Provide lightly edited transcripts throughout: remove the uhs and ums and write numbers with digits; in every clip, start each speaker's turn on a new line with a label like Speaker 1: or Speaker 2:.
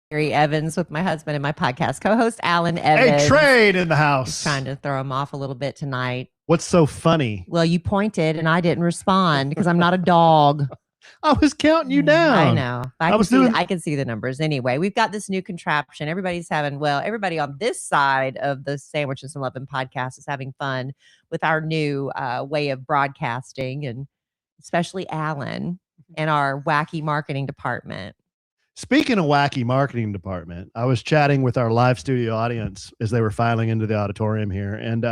Speaker 1: Gary Evans with my husband and my podcast co-host, Alan Evans.
Speaker 2: Hey, Trade in the house.
Speaker 1: He's trying to throw him off a little bit tonight.
Speaker 2: What's so funny?
Speaker 1: Well, you pointed and I didn't respond because I'm not a dog.
Speaker 2: I was counting you down.
Speaker 1: I know. I can see the numbers. Anyway, we've got this new contraption. Everybody on this side of the Sandwich and Some Lovin' podcast is having fun with our new way of broadcasting, and especially Alan and our wacky marketing department.
Speaker 2: Speaking of wacky marketing department, I was chatting with our live studio audience as they were filing into the auditorium here, and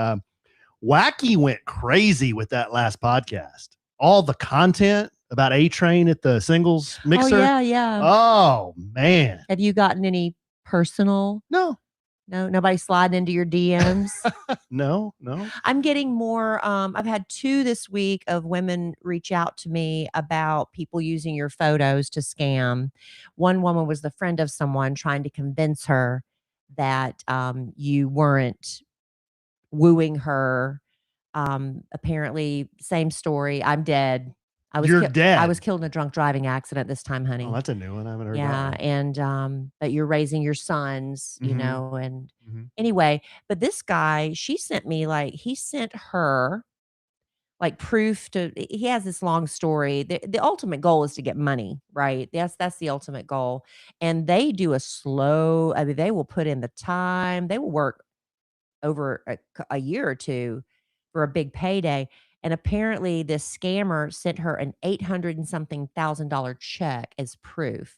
Speaker 2: Wacky went crazy with that last podcast. All the content about A-Train at the singles mixer.
Speaker 1: Oh, yeah.
Speaker 2: Oh, man.
Speaker 1: Have you gotten any personal?
Speaker 2: No,
Speaker 1: nobody sliding into your DMs?
Speaker 2: No.
Speaker 1: I'm getting more. I've had 2 this week of women reach out to me about people using your photos to scam. One woman was the friend of someone trying to convince her that you weren't wooing her. Apparently, same story. I'm dead.
Speaker 2: You're dead.
Speaker 1: I was killed in a drunk driving accident this time, honey.
Speaker 2: Oh, that's a new one. I haven't heard that.
Speaker 1: Yeah, and but you're raising your sons, you know, and anyway, but this guy, he sent her like proof to. He has this long story. The ultimate goal is to get money, right? That's the ultimate goal, and they do a slow. I mean, they will put in the time. They will work over a year or 2 for a big payday. And apparently this scammer sent her an $800 and something thousand check as proof.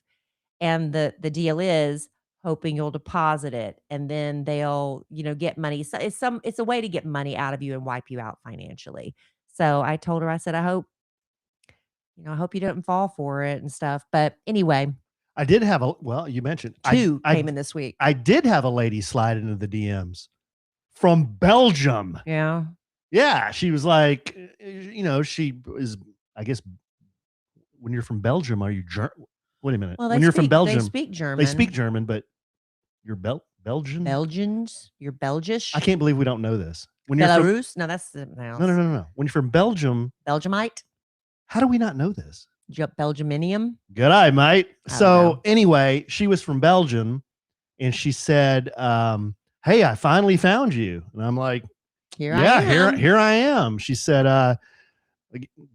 Speaker 1: And the deal is hoping you'll deposit it and then they'll, get money. So it's a way to get money out of you and wipe you out financially. So I told her, I said, I hope you don't fall for it and stuff. But anyway,
Speaker 2: I did have you mentioned
Speaker 1: 2 came in this week.
Speaker 2: I did have a lady slide into the DMs from Belgium.
Speaker 1: Yeah.
Speaker 2: Yeah, she was like, she is, I guess, when you're from Belgium, are you wait a minute.
Speaker 1: Well,
Speaker 2: when you're from Belgium,
Speaker 1: they speak German.
Speaker 2: They speak German, but you're Belgian?
Speaker 1: Belgians? You're Belgish?
Speaker 2: I can't believe we don't know this. When you're
Speaker 1: Belarus? No, that's something else.
Speaker 2: No. When you're from Belgium.
Speaker 1: Belgiumite?
Speaker 2: How do we not know this?
Speaker 1: Belgiuminium?
Speaker 2: Good eye, mate. So anyway, she was from Belgium, and she said, hey, I finally found you. And I'm like, here I am. She said,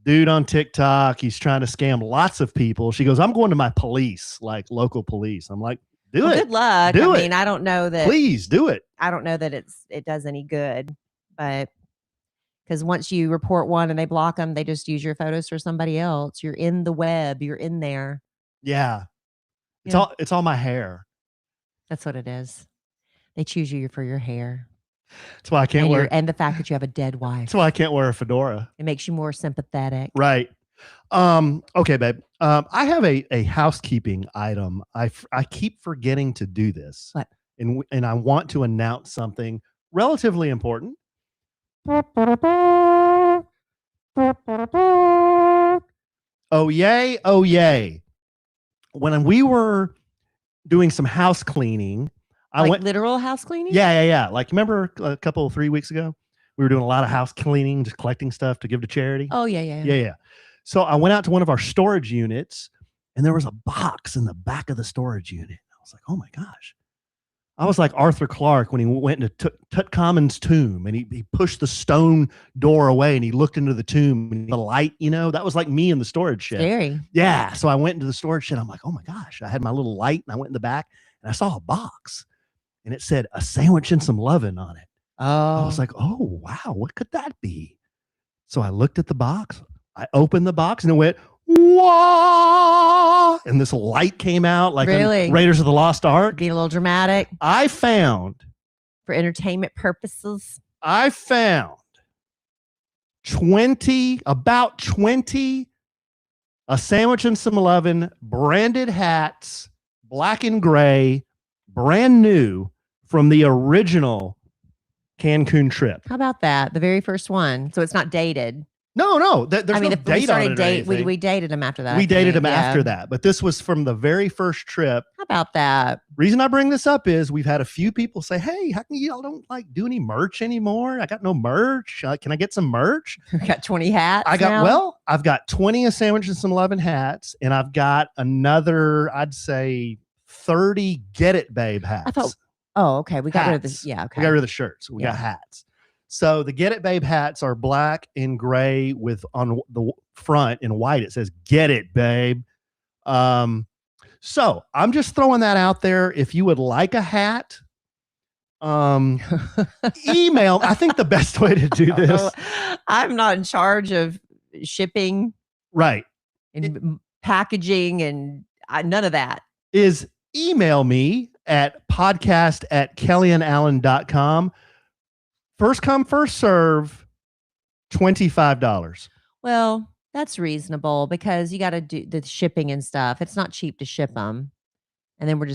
Speaker 2: dude on TikTok, he's trying to scam lots of people. She goes, I'm going to my police, like local police. I'm like, do it.
Speaker 1: Good luck. I mean, I don't know that.
Speaker 2: Please do it.
Speaker 1: I don't know that it does any good, but because once you report one and they block them, they just use your photos for somebody else. You're in the web. You're in there.
Speaker 2: Yeah. It's all my hair.
Speaker 1: That's what it is. They choose you for your hair.
Speaker 2: That's why I can't wear.
Speaker 1: And the fact that you have a dead wife.
Speaker 2: That's why I can't wear a fedora.
Speaker 1: It makes you more sympathetic.
Speaker 2: Right. Okay, babe. I have a housekeeping item. I keep forgetting to do this.
Speaker 1: What?
Speaker 2: And I want to announce something relatively important. Oh yay! Oh yay! When we were doing some house cleaning.
Speaker 1: I went literal house cleaning?
Speaker 2: Yeah. Like, remember a couple 3 weeks ago? We were doing a lot of house cleaning, just collecting stuff to give to charity.
Speaker 1: Oh, yeah.
Speaker 2: So I went out to one of our storage units, and there was a box in the back of the storage unit. I was like, oh my gosh. I was like Arthur Clarke when he went into Tutankhamun's tomb, and he pushed the stone door away, and he looked into the tomb, and the light, that was like me in the storage shed.
Speaker 1: Scary.
Speaker 2: Yeah. So I went into the storage shed. I'm like, oh my gosh. I had my little light, and I went in the back, and I saw a box. And it said a sandwich and some lovin' on it.
Speaker 1: Oh.
Speaker 2: I was like, oh, wow, what could that be? So I looked at the box. I opened the box and it went, whoa. And this light came out like Raiders of the Lost Ark.
Speaker 1: Being a little dramatic.
Speaker 2: I found.
Speaker 1: For entertainment purposes.
Speaker 2: I found 20, a sandwich and some lovin' branded hats, black and gray, brand new from the original Cancun trip.
Speaker 1: How about that? The very first one. So it's not dated.
Speaker 2: No. There's no date on it.
Speaker 1: We dated him after that.
Speaker 2: We dated him after that. But this was from the very first trip.
Speaker 1: How about that?
Speaker 2: Reason I bring this up is we've had a few people say, hey, how come y'all don't do any merch anymore? I got no merch. Can I get some merch?
Speaker 1: We got 20 hats.
Speaker 2: I've got 20 of Sandwich and Some Lovin' hats, and I've got another, I'd say 30 Get It Babe hats.
Speaker 1: I thought, oh, okay. We got rid of this. Yeah, okay.
Speaker 2: We got rid of the shirts. We got hats. So the Get It Babe hats are black and gray with on the front in white. It says Get It Babe. So I'm just throwing that out there. If you would like a hat, email. I think the best way to do this.
Speaker 1: I'm not in charge of shipping.
Speaker 2: Right.
Speaker 1: And packaging and none of that.
Speaker 2: Is email me at podcast@kellyandallen.com. First come, first serve, $25.
Speaker 1: Well, that's reasonable because you got to do the shipping and stuff. It's not cheap to ship them. And then we're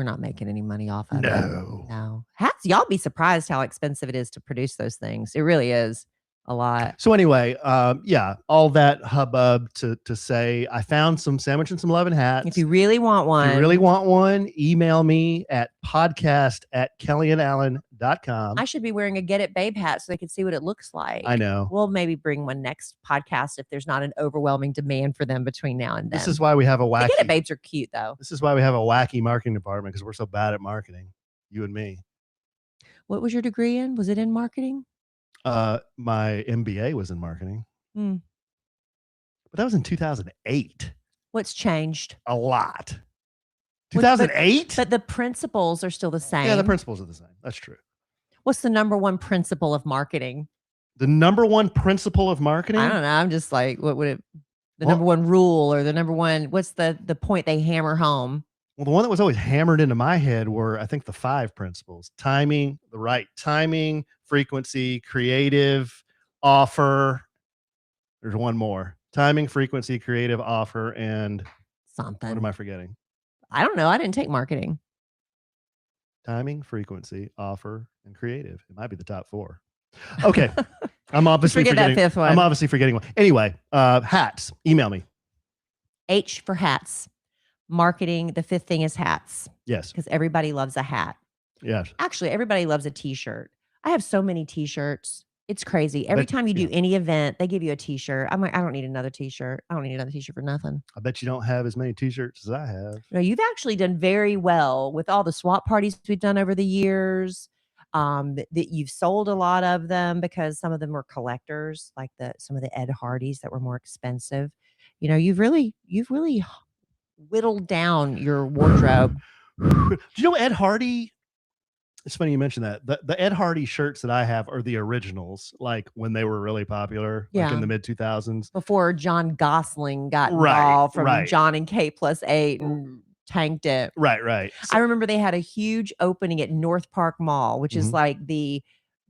Speaker 1: not making any money off of it. No. Hats, y'all be surprised how expensive it is to produce those things. It really is a lot.
Speaker 2: So anyway, all that hubbub to say I found some Sandwich and Some Lovin' hats.
Speaker 1: If you really want one,
Speaker 2: email me at podcast@kellyandallen.com.
Speaker 1: I should be wearing a Get It Babe hat so they can see what it looks like.
Speaker 2: I know.
Speaker 1: We'll maybe bring one next podcast if there's not an overwhelming demand for them between now and then.
Speaker 2: This is why we have a wacky.
Speaker 1: The Get It Babes are cute though.
Speaker 2: This is why we have a wacky marketing department because we're so bad at marketing, you and me.
Speaker 1: What was your degree in? Was it in marketing?
Speaker 2: My MBA was in marketing. But that was in 2008.
Speaker 1: What's changed?
Speaker 2: A lot. 2008?
Speaker 1: But the principles are still the same.
Speaker 2: Yeah, the principles are the same. That's true.
Speaker 1: What's the number one principle of marketing?
Speaker 2: The number one principle of marketing?
Speaker 1: I don't know. I'm just like, what would it, number one rule or the number one, what's the point they hammer home?
Speaker 2: Well, the one that was always hammered into my head were, I think, the 5 principles: timing, the right timing, frequency, creative, offer. There's one more: timing, frequency, creative, offer, and
Speaker 1: something.
Speaker 2: What am I forgetting?
Speaker 1: I don't know. I didn't take marketing.
Speaker 2: Timing, frequency, offer, and creative. It might be the top 4. Okay. I'm obviously forgetting
Speaker 1: that 5th one.
Speaker 2: I'm obviously forgetting one. Anyway, hats. Email me.
Speaker 1: H for hats. Marketing. The 5th thing is hats.
Speaker 2: Yes.
Speaker 1: Because everybody loves a hat.
Speaker 2: Yes.
Speaker 1: Actually, everybody loves a t-shirt. I have so many t-shirts. It's crazy. Every time you do any event, they give you a t-shirt. I'm like, I don't need another t-shirt. I don't need another t-shirt for nothing.
Speaker 2: I bet you don't have as many t-shirts as I have.
Speaker 1: No, you've actually done very well with all the swap parties we've done over the years. That you've sold a lot of them because some of them were collectors, like some of the Ed Hardys that were more expensive. You know, you've really whittled down your wardrobe.
Speaker 2: Do you know Ed Hardy? It's funny you mentioned that. The Ed Hardy shirts that I have are the originals, like when they were really popular, like in the mid 2000s.
Speaker 1: Before John Gosling got involved from John and Kate +8 and tanked it.
Speaker 2: Right.
Speaker 1: So, I remember they had a huge opening at North Park Mall, which is like the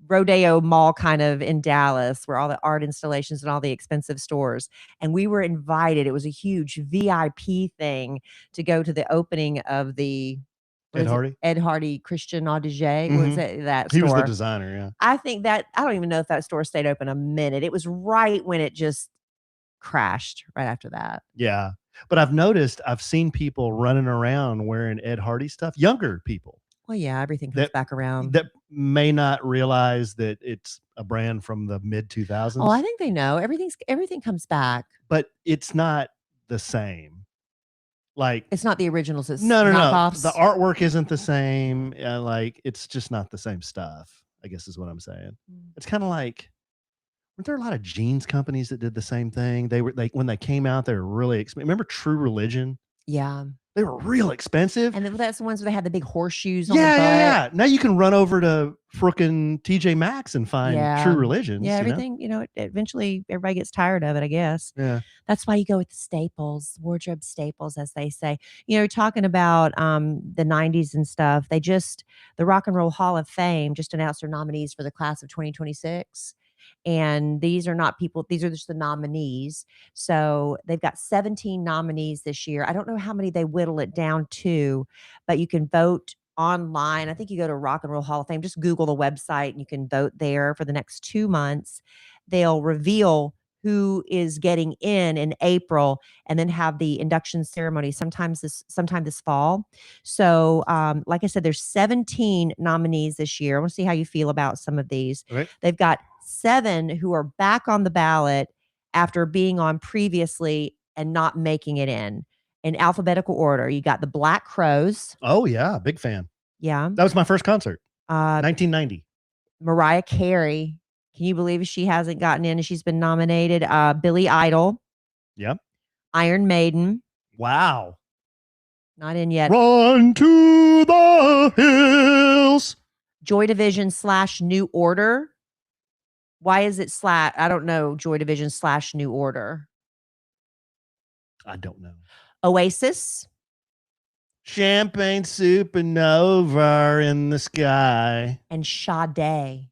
Speaker 1: Rodeo Mall kind of in Dallas, where all the art installations and all the expensive stores. And we were invited. It was a huge VIP thing to go to the opening of the Ed Hardy Christian Audige. Was it that store?
Speaker 2: He was the designer, yeah.
Speaker 1: I think that, I don't even know if that store stayed open a minute. It was right when it just crashed right after that.
Speaker 2: Yeah. But I've seen people running around wearing Ed Hardy stuff, younger people.
Speaker 1: Well, yeah, everything comes back around.
Speaker 2: That may not realize that it's a brand from the mid 2000s.
Speaker 1: Oh, I think they know. Everything comes back.
Speaker 2: But it's not the same. Like,
Speaker 1: it's not the originals. It's
Speaker 2: no. The artwork isn't the same. Like, it's just not the same stuff, I guess is what I'm saying. It's kind of like, weren't there a lot of jeans companies that did the same thing? They were when they came out, they were really expensive. Remember True Religion?
Speaker 1: Yeah.
Speaker 2: They were real expensive.
Speaker 1: And that's the ones where they had the big horseshoes on the butt.
Speaker 2: Yeah. Now you can run over to frickin' TJ Maxx and find True Religions.
Speaker 1: Yeah, everything, eventually everybody gets tired of it, I guess.
Speaker 2: Yeah.
Speaker 1: That's why you go with the staples, wardrobe staples, as they say. Talking about the 90s and stuff, the Rock and Roll Hall of Fame just announced their nominees for the class of 2026. And these are not people, these are just the nominees. So they've got 17 nominees this year. I don't know how many they whittle it down to, but you can vote online. I think you go to Rock and Roll Hall of Fame, just Google the website and you can vote there for the next 2 months. They'll reveal who is getting in April and then have the induction ceremony sometime this fall. So like I said, there's 17 nominees this year. I want to see how you feel about some of these.
Speaker 2: Okay.
Speaker 1: They've got 7 who are back on the ballot after being on previously and not making it in. in alphabetical order. You got the Black Crowes.
Speaker 2: Oh yeah, big fan.
Speaker 1: Yeah.
Speaker 2: That was my first concert. 1990.
Speaker 1: Mariah Carey. Can you believe she hasn't gotten in and she's been nominated? Billy Idol.
Speaker 2: Yep.
Speaker 1: Iron Maiden.
Speaker 2: Wow.
Speaker 1: Not in yet.
Speaker 2: Run to the hills.
Speaker 1: Joy Division / New Order. Why is it / I don't know. Joy Division / New Order.
Speaker 2: I don't know.
Speaker 1: Oasis.
Speaker 2: Champagne supernova in the sky.
Speaker 1: And Sade.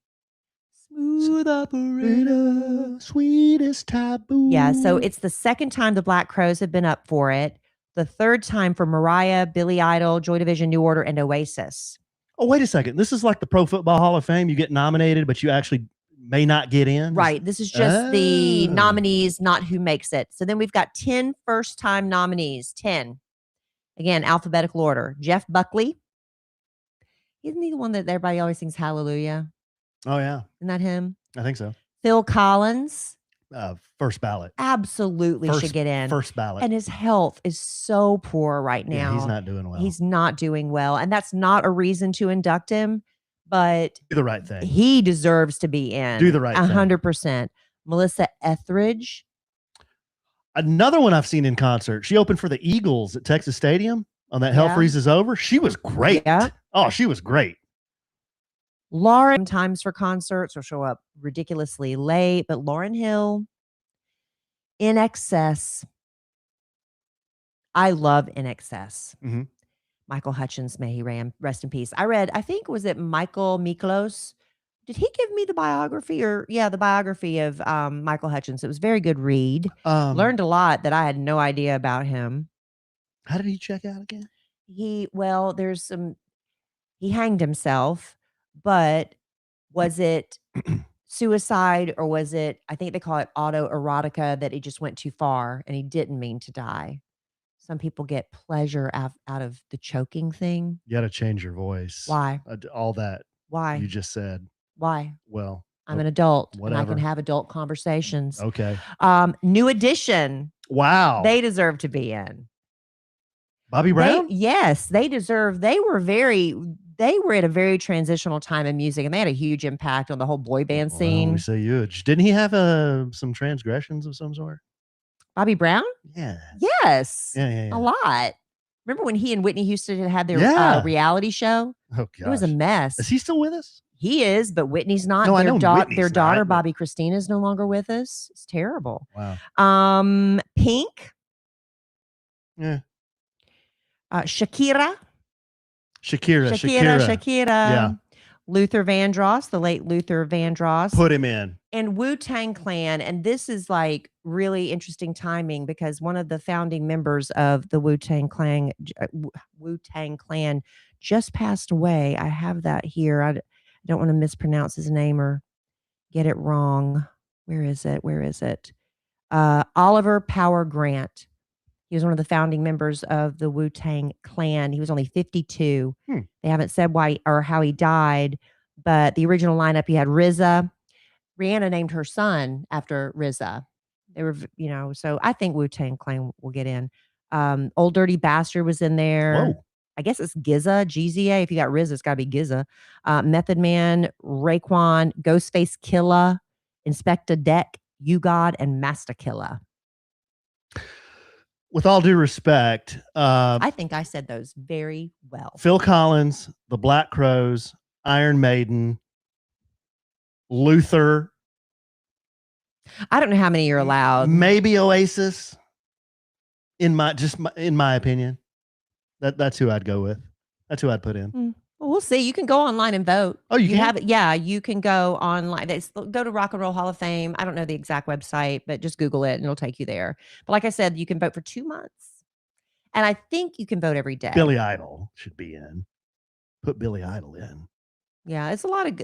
Speaker 1: Smooth operator.
Speaker 2: Sweetest taboo.
Speaker 1: Yeah, so it's the second time the Black Crowes have been up for it. The third time for Mariah, Billy Idol, Joy Division, New Order, and Oasis.
Speaker 2: Oh, wait a second. This is like the Pro Football Hall of Fame. You get nominated, but you actually may not get in.
Speaker 1: Right. This is just the nominees, not who makes it. So then we've got 10 first-time nominees. 10. Again, alphabetical order. Jeff Buckley. Isn't he the one that everybody always sings Hallelujah?
Speaker 2: Oh, yeah.
Speaker 1: Isn't that him?
Speaker 2: I think so.
Speaker 1: Phil Collins.
Speaker 2: First ballot.
Speaker 1: Absolutely should get in.
Speaker 2: First ballot.
Speaker 1: And his health is so poor right now.
Speaker 2: Yeah, he's not doing well.
Speaker 1: He's not doing well. And that's not a reason to induct him, but
Speaker 2: do the right thing.
Speaker 1: He deserves to be in.
Speaker 2: Do the right thing.
Speaker 1: 100%. Melissa Etheridge.
Speaker 2: Another one I've seen in concert. She opened for the Eagles at Texas Stadium on that Hell Freezes Over. She was great.
Speaker 1: Yeah.
Speaker 2: Oh, she was great.
Speaker 1: Lauryn, times for concerts will show up ridiculously late, but Lauryn Hill, INXS. I love INXS.
Speaker 2: Mm-hmm.
Speaker 1: Michael Hutchence, may he rest in peace. I read, I think, was it Michael Miklos? Did he give me the biography the biography of Michael Hutchence? It was a very good read. Learned a lot that I had no idea about him.
Speaker 2: How did he check out again?
Speaker 1: He hanged himself, but was it suicide or was it, I think they call it autoerotica, that he just went too far and he didn't mean to die. Some people get pleasure out of the choking thing.
Speaker 2: You got to change your voice.
Speaker 1: Why?
Speaker 2: All that.
Speaker 1: Why?
Speaker 2: You just said.
Speaker 1: Why?
Speaker 2: Well,
Speaker 1: I'm an adult
Speaker 2: whatever.
Speaker 1: and I can have adult conversations.
Speaker 2: Okay.
Speaker 1: New Edition.
Speaker 2: Wow.
Speaker 1: They deserve to be in.
Speaker 2: Bobby Brown?
Speaker 1: Yes, they deserve. They were at a very transitional time in music, and they had a huge impact on the whole boy band scene.
Speaker 2: Well, we say huge. Didn't he have some transgressions of some sort?
Speaker 1: Bobby Brown?
Speaker 2: Yeah.
Speaker 1: Yes.
Speaker 2: Yeah.
Speaker 1: A lot. Remember when he and Whitney Houston had their reality show?
Speaker 2: Oh, gosh.
Speaker 1: It was a mess.
Speaker 2: Is he still with us?
Speaker 1: He is, but Whitney's not.
Speaker 2: No, I know Whitney's
Speaker 1: their daughter,
Speaker 2: not,
Speaker 1: Bobby Christina, is no longer with us. It's terrible.
Speaker 2: Wow.
Speaker 1: Pink.
Speaker 2: Yeah.
Speaker 1: Shakira.
Speaker 2: Shakira.
Speaker 1: Yeah. Luther Vandross, the late Luther Vandross.
Speaker 2: Put him in.
Speaker 1: And Wu-Tang Clan. And this is like really interesting timing because one of the founding members of the Wu-Tang Clan just passed away. I have that here. I don't want to mispronounce his name or get it wrong. Where is it? Oliver Power Grant. He was one of the founding members of the Wu-Tang Clan. He was only 52. They haven't said why or how he died, but the original lineup, you had RZA. Rihanna named her son after RZA. They were, so I think Wu-Tang Clan will get in. Old Dirty Bastard was in there.
Speaker 2: Whoa.
Speaker 1: I guess it's GZA. If you got RZA, it's got to be GZA. Method Man, Raekwon, Ghostface Killah, Inspector Deck, U-God, and Master Killa.
Speaker 2: With all due respect,
Speaker 1: I think I said those very well.
Speaker 2: Phil Collins, the Black Crowes, Iron Maiden, Luther.
Speaker 1: I don't know how many you're allowed.
Speaker 2: Maybe Oasis. In my opinion, that's who I'd go with. That's who I'd put in.
Speaker 1: Well, we'll see. You can go online and vote.
Speaker 2: Oh, you can?
Speaker 1: Have it. Yeah, you can go online. Go to Rock and Roll Hall of Fame. I don't know the exact website, but just Google it and it'll take you there. But like I said, you can vote for 2 months. And I think you can vote every day.
Speaker 2: Billy Idol should be in. Put Billy Idol in.
Speaker 1: Yeah, there's a lot of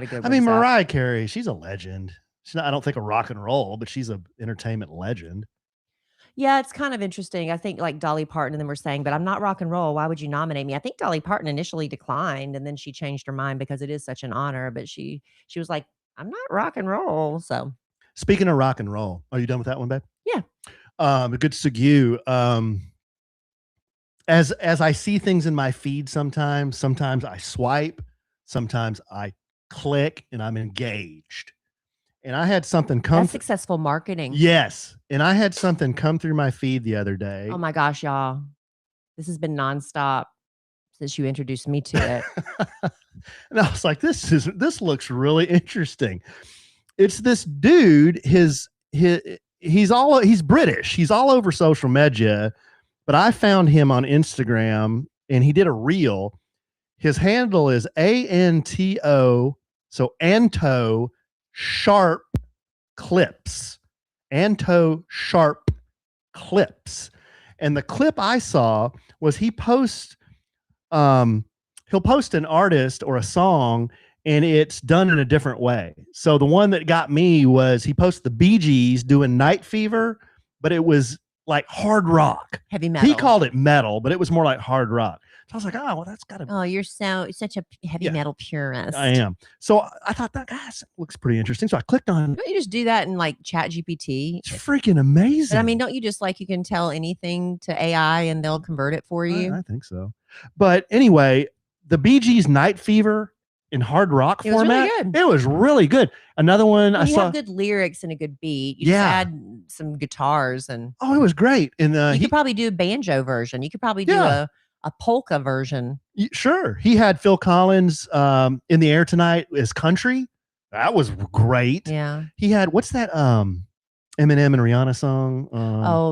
Speaker 1: good
Speaker 2: I mean, Mariah Carey, she's a legend. She's not, I don't think a rock and roll, but she's an entertainment legend.
Speaker 1: Yeah, it's kind of interesting. I think like Dolly Parton and them were saying, but I'm not rock and roll. Why would you nominate me? I think Dolly Parton initially declined and then she changed her mind because it is such an honor. But she was like, I'm not rock and roll. So
Speaker 2: speaking of rock and roll, are you done with that one, babe?
Speaker 1: Yeah.
Speaker 2: Good to see you. as I see things in my feed sometimes I swipe, sometimes I click and I'm engaged. And I had something come.
Speaker 1: That's successful marketing.
Speaker 2: Yes. And I had something come through my feed the other day.
Speaker 1: Oh my gosh, y'all. This has been nonstop since you introduced me to it.
Speaker 2: And I was like, this looks really interesting. It's this dude, he's British. He's all over social media, but I found him on Instagram and he did a reel. His handle is ANTO, so Anto Sharp Clips. Anto Sharp Clips. And the clip I saw was he'll post an artist or a song and it's done in a different way. So the one that got me was he posted the Bee Gees doing Night Fever, but it was like hard rock.
Speaker 1: Heavy metal.
Speaker 2: He called it metal, but it was more like hard rock. So I was like, oh, well, that's got to.
Speaker 1: Oh, you're such a heavy metal purist.
Speaker 2: I am. So I thought that looks pretty interesting. So I clicked on.
Speaker 1: Don't you just do that in like Chat GPT?
Speaker 2: It's freaking amazing.
Speaker 1: But I mean, don't you just like you can tell anything to AI and they'll convert it for you?
Speaker 2: I think so. But anyway, the Bee Gees Night Fever in hard rock format. It was really good. Another one I saw.
Speaker 1: Have good lyrics and a good beat. You just add some guitars and.
Speaker 2: Oh, it was great. And
Speaker 1: you could probably do a banjo version. You could probably do a polka version.
Speaker 2: Sure. He had Phil Collins In the Air Tonight as country. That was great.
Speaker 1: Yeah.
Speaker 2: He had, what's that Eminem and Rihanna song?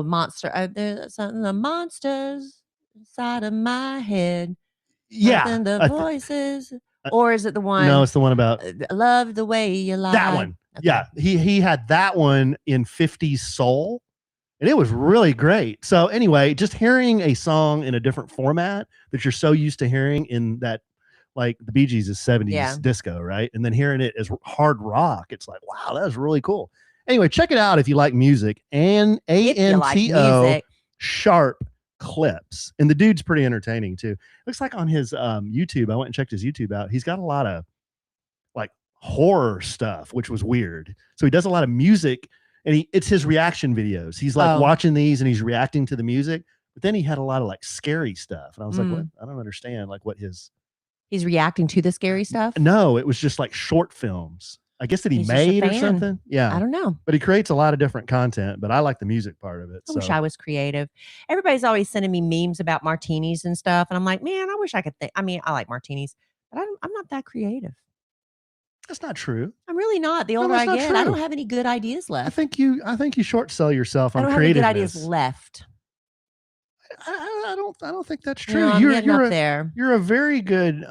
Speaker 1: Monster. There's something, the monsters inside of my head.
Speaker 2: Yeah.
Speaker 1: And the voices. Or is it the one?
Speaker 2: No, it's the one about
Speaker 1: Love the Way You Lie.
Speaker 2: That one. Okay. Yeah. He had that one in 50s soul. And it was really great. So anyway, just hearing a song in a different format that you're so used to hearing in that, like the Bee Gees is 70s disco, right? And then hearing it as hard rock, it's like, wow, that was really cool. Anyway, check it out if you like music. And ANTO Sharp Clips. And the dude's pretty entertaining too. Looks like on his YouTube, I went and checked his YouTube out. He's got a lot of like horror stuff, which was weird. So he does a lot of music. And it's his reaction videos. He's like watching these and he's reacting to the music. But then he had a lot of like scary stuff. And I was like, what? I don't understand like what his.
Speaker 1: He's reacting to the scary stuff?
Speaker 2: No, it was just like short films. I guess that he made or something. Yeah.
Speaker 1: I don't know.
Speaker 2: But he creates a lot of different content, but I like the music part of it.
Speaker 1: I wish I was creative. Everybody's always sending me memes about martinis and stuff. And I'm like, man, I wish I could think. I mean, I like martinis, but I'm not that creative.
Speaker 2: That's not true.
Speaker 1: I'm really not. The older I get, I don't have any good ideas left.
Speaker 2: I think you short sell yourself on creativeness. I don't have any good ideas
Speaker 1: left.
Speaker 2: I don't think that's true.
Speaker 1: No,
Speaker 2: you're a very good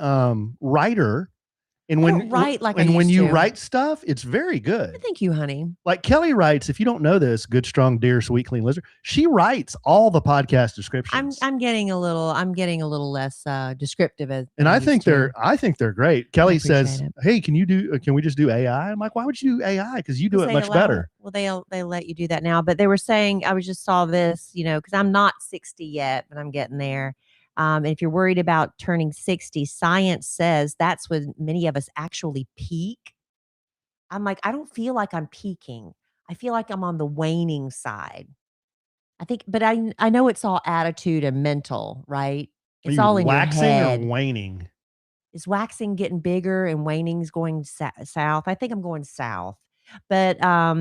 Speaker 2: writer. And when you write stuff, it's very good.
Speaker 1: Thank you, honey.
Speaker 2: Like Kelly writes, if you don't know this, good, strong, dear, sweet, clean lizard. She writes all the podcast descriptions.
Speaker 1: I'm getting a little less descriptive.
Speaker 2: And I think they're great. Kelly says, "Hey, can we just do AI?" I'm like, "Why would you do AI? Because you do it much better."
Speaker 1: Well, they let you do that now. But they were saying, I just saw this, because I'm not 60 yet, but I'm getting there. And if you're worried about turning 60, science says that's when many of us actually peak. I'm like, I don't feel like I'm peaking. I feel like I'm on the waning side. I think, but I know it's all attitude and mental, right? It's all in your head.
Speaker 2: Waxing or waning?
Speaker 1: Is waxing getting bigger and waning's going south? I think I'm going south. But a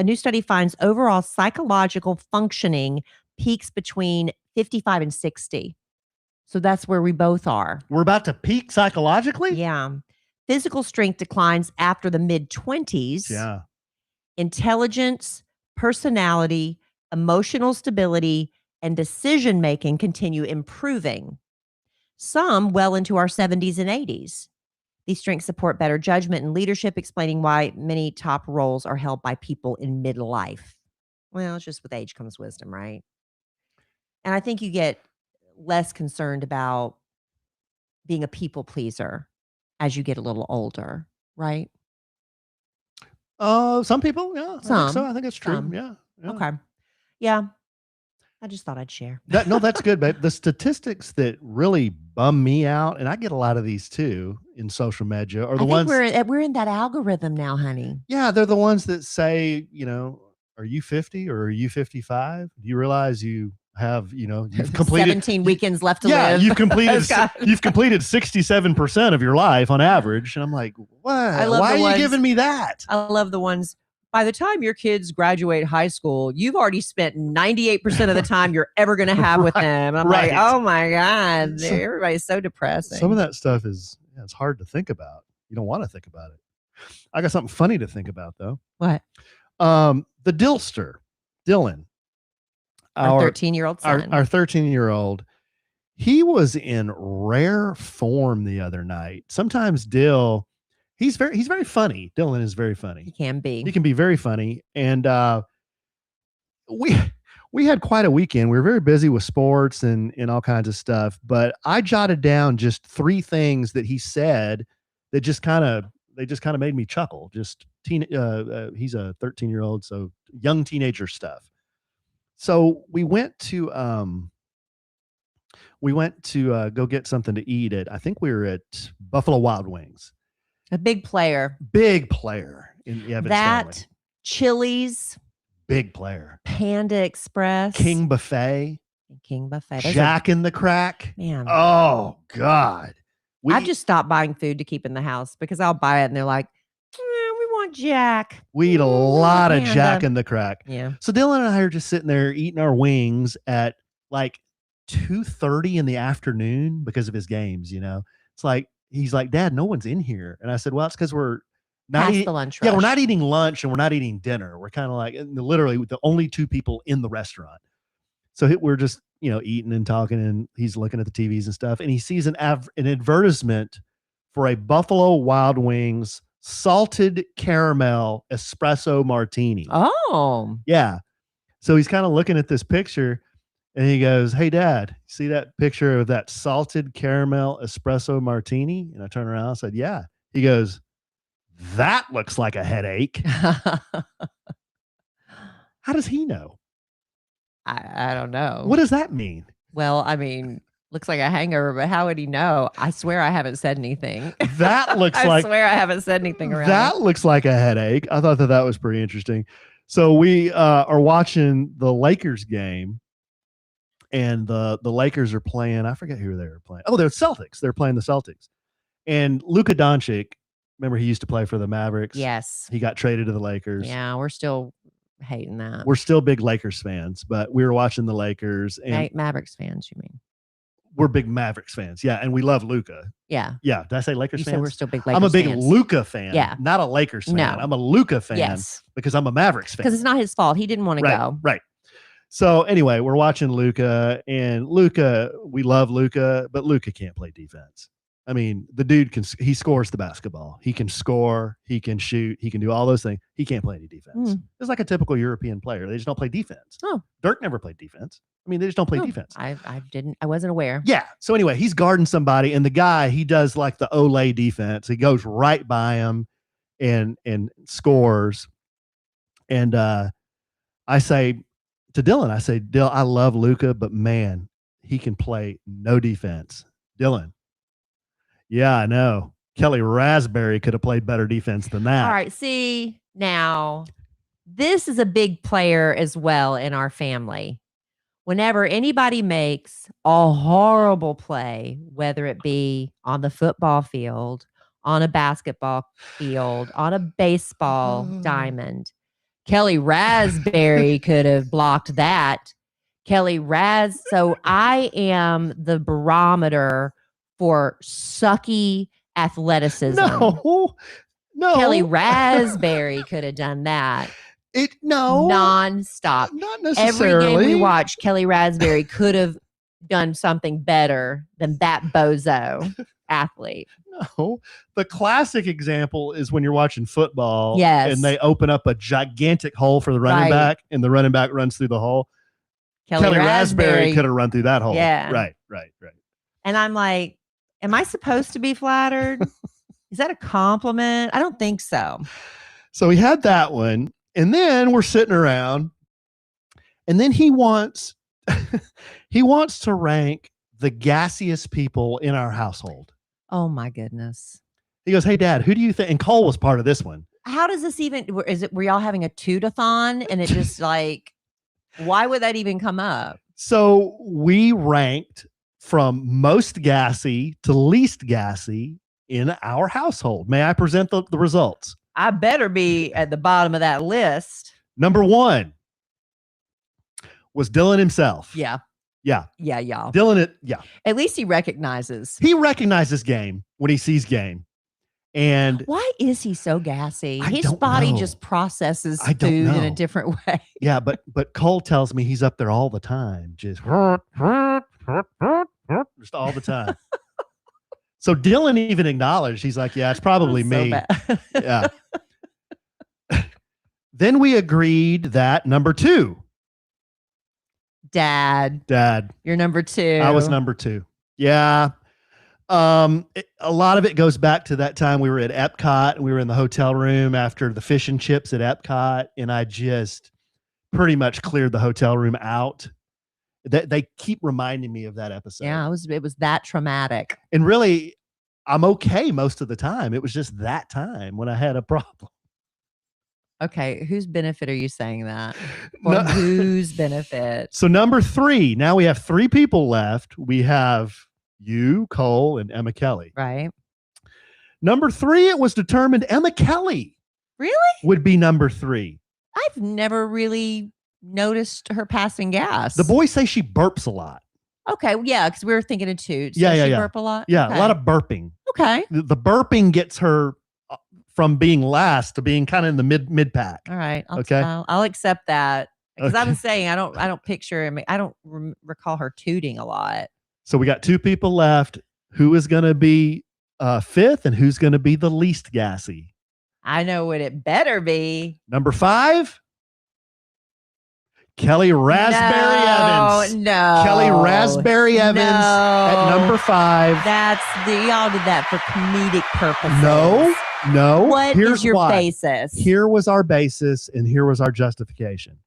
Speaker 1: new study finds overall psychological functioning peaks between 55 and 60. So that's where we both are.
Speaker 2: We're about to peak psychologically?
Speaker 1: Yeah. Physical strength declines after the mid-20s.
Speaker 2: Yeah.
Speaker 1: Intelligence, personality, emotional stability, and decision-making continue improving. Some well into our 70s and 80s. These strengths support better judgment and leadership, explaining why many top roles are held by people in midlife. Well, it's just with age comes wisdom, right? And I think you get less concerned about being a people pleaser as you get a little older, right?
Speaker 2: Some people, yeah. I think it's true.
Speaker 1: Some.
Speaker 2: Yeah.
Speaker 1: Okay. Yeah. I just thought I'd share.
Speaker 2: No, that's good, babe. The statistics that really bum me out, and I get a lot of these too in social media, are the ones
Speaker 1: we're in that algorithm now, honey.
Speaker 2: Yeah, they're the ones that say, are you 50 or are you 55? Do you realize you have, you've completed
Speaker 1: 17 weekends left to live.
Speaker 2: you've completed 67% of your life on average. And I'm like, what? Why are you giving me that?
Speaker 1: I love the ones. By the time your kids graduate high school, you've already spent 98% of the time you're ever going to have with them. I'm like, oh my God, everybody's so depressing.
Speaker 2: Some of that stuff is, it's hard to think about. You don't want to think about it. I got something funny to think about though.
Speaker 1: What?
Speaker 2: The Dillster, Dylan.
Speaker 1: Our 13-year-old son.
Speaker 2: Our 13-year-old. He was in rare form the other night. Sometimes Dill, he's very funny. Dylan is very funny.
Speaker 1: He can be.
Speaker 2: He can be very funny. And we had quite a weekend. We were very busy with sports and all kinds of stuff. But I jotted down just 3 things that he said that just kind of made me chuckle. Just he's a 13-year-old, so young teenager stuff. So we went to go get something to eat I think we were at Buffalo Wild Wings.
Speaker 1: A big player
Speaker 2: in Evans
Speaker 1: that
Speaker 2: family.
Speaker 1: Chili's,
Speaker 2: big player.
Speaker 1: Panda Express,
Speaker 2: King Buffet, Jack in the Crack.
Speaker 1: Man,
Speaker 2: oh God,
Speaker 1: I've just stopped buying food to keep in the house because I'll buy it and they're like, we want Jack.
Speaker 2: We eat a lot of Jack in the Crack.
Speaker 1: Yeah.
Speaker 2: So Dylan and I are just sitting there eating our wings at like 2:30 in the afternoon because of his games. It's like, he's like, Dad, no one's in here. And I said, well, it's because we're not
Speaker 1: past the lunch rush.
Speaker 2: Yeah, we're not eating lunch and we're not eating dinner. We're kind of like literally the only 2 people in the restaurant. So we're just, eating and talking, and he's looking at the TVs and stuff. And he sees an advertisement for a Buffalo Wild Wings salted caramel espresso martini.
Speaker 1: Oh,
Speaker 2: yeah. So he's kind of looking at this picture and he goes, hey, Dad, see that picture of that salted caramel espresso martini? And I turned around and said, yeah. He goes, that looks like a headache. How does he know?
Speaker 1: I don't know.
Speaker 2: What does that mean?
Speaker 1: Well, I mean, looks like a hangover, but how would he know? I swear I haven't said anything.
Speaker 2: That looks
Speaker 1: I swear I haven't said anything around.
Speaker 2: That looks like a headache. I thought that was pretty interesting. So we are watching the Lakers game, and the Lakers are playing. I forget who they were playing. Oh, they're Celtics. They're playing the Celtics. And Luka Doncic, remember he used to play for the Mavericks?
Speaker 1: Yes.
Speaker 2: He got traded to the Lakers.
Speaker 1: Yeah, we're still hating that.
Speaker 2: We're still big Lakers fans, but we were watching the Lakers. And
Speaker 1: Mavericks fans, you mean?
Speaker 2: We're big Mavericks fans. Yeah, and we love Luka.
Speaker 1: Yeah.
Speaker 2: Yeah. Did I say Lakers fans?
Speaker 1: Said we're still big Lakers
Speaker 2: I'm a big
Speaker 1: fans.
Speaker 2: Luka fan.
Speaker 1: Yeah.
Speaker 2: Not a Lakers fan.
Speaker 1: No.
Speaker 2: I'm a Luka fan because I'm a Mavericks fan.
Speaker 1: Because it's not his fault. He didn't want to go.
Speaker 2: Right. So anyway, we're watching Luka, and we love Luka, but Luka can't play defense. I mean, the dude he scores the basketball. He can score, he can shoot, he can do all those things. He can't play any defense. It's like a typical European player. They just don't play defense.
Speaker 1: Oh.
Speaker 2: Dirk never played defense. I mean, they just don't play defense.
Speaker 1: I wasn't aware.
Speaker 2: Yeah. So anyway, he's guarding somebody, and the guy, he does like the Olay defense. He goes right by him and scores. And I say to Dylan, Dill, I love Luka, but man, he can play no defense. Dylan. Yeah, I know. Kelly Raspberry could have played better defense than that.
Speaker 1: All right. See, now this is a big player as well in our family. Whenever anybody makes a horrible play, whether it be on the football field, on a basketball field, on a baseball diamond, Kelly Raspberry could have blocked that. So I am the barometer for sucky athleticism.
Speaker 2: No.
Speaker 1: Kelly Raspberry could have done that. Nonstop.
Speaker 2: Not necessarily.
Speaker 1: Every game we watch, Kelly Raspberry could have done something better than that bozo athlete.
Speaker 2: No. The classic example is when you're watching football
Speaker 1: and
Speaker 2: they open up a gigantic hole for the running back, and the running back runs through the hole. Kelly Raspberry could have run through that hole.
Speaker 1: Yeah.
Speaker 2: Right.
Speaker 1: And I'm like, am I supposed to be flattered? Is that a compliment? I don't think so.
Speaker 2: So we had that one. And then we're sitting around, and then he wants to rank the gassiest people in our household.
Speaker 1: Oh my goodness.
Speaker 2: He goes, hey, Dad, who do you think? And Cole was part of this one.
Speaker 1: How does this even, were y'all having a toot-a-thon? And it just like, why would that even come up?
Speaker 2: So we ranked from most gassy to least gassy in our household. May I present the results?
Speaker 1: I better be at the bottom of that list.
Speaker 2: Number 1 was Dylan himself.
Speaker 1: Yeah.
Speaker 2: Yeah.
Speaker 1: Yeah, y'all.
Speaker 2: Dylan, yeah.
Speaker 1: At least he recognizes.
Speaker 2: He recognizes game when he sees game. And
Speaker 1: why is he so gassy?
Speaker 2: His
Speaker 1: body just processes food in a different way.
Speaker 2: Yeah, but Cole tells me he's up there all the time, just all the time. So Dylan even acknowledged, he's like, yeah, it's probably me. Yeah. Then we agreed that number 2.
Speaker 1: Dad. You're number 2.
Speaker 2: I was number 2. Yeah. A lot of it goes back to that time we were at Epcot. We were in the hotel room after the fish and chips at Epcot, and I just pretty much cleared the hotel room out. They keep reminding me of that episode.
Speaker 1: Yeah, it was that traumatic.
Speaker 2: And really, I'm okay most of the time. It was just that time when I had a problem.
Speaker 1: Okay, whose benefit are you saying that? For whose benefit?
Speaker 2: So number 3, now we have 3 people left. We have you, Cole, and Emma Kelly.
Speaker 1: Right.
Speaker 2: Number 3, it was determined Emma Kelly would be number 3.
Speaker 1: I've never really noticed her passing gas.
Speaker 2: The boys say she burps a lot.
Speaker 1: Okay, yeah, because we were thinking of 2. So
Speaker 2: yeah,
Speaker 1: she burp a lot?
Speaker 2: Yeah,
Speaker 1: okay.
Speaker 2: A lot of burping.
Speaker 1: Okay.
Speaker 2: The burping gets her from being last to being kind of in the mid pack.
Speaker 1: All right. I'll accept that. Because I was saying I don't picture him. I don't recall her tooting a lot.
Speaker 2: So we got 2 people left. Who is going to be 5th and who's going to be the least gassy?
Speaker 1: I know what it better be.
Speaker 2: Number 5, Kelly Raspberry Evans.
Speaker 1: No.
Speaker 2: Kelly Raspberry Evans at number 5.
Speaker 1: Y'all did that for comedic purposes.
Speaker 2: No.
Speaker 1: What is your basis?
Speaker 2: Here was our basis and here was our justification.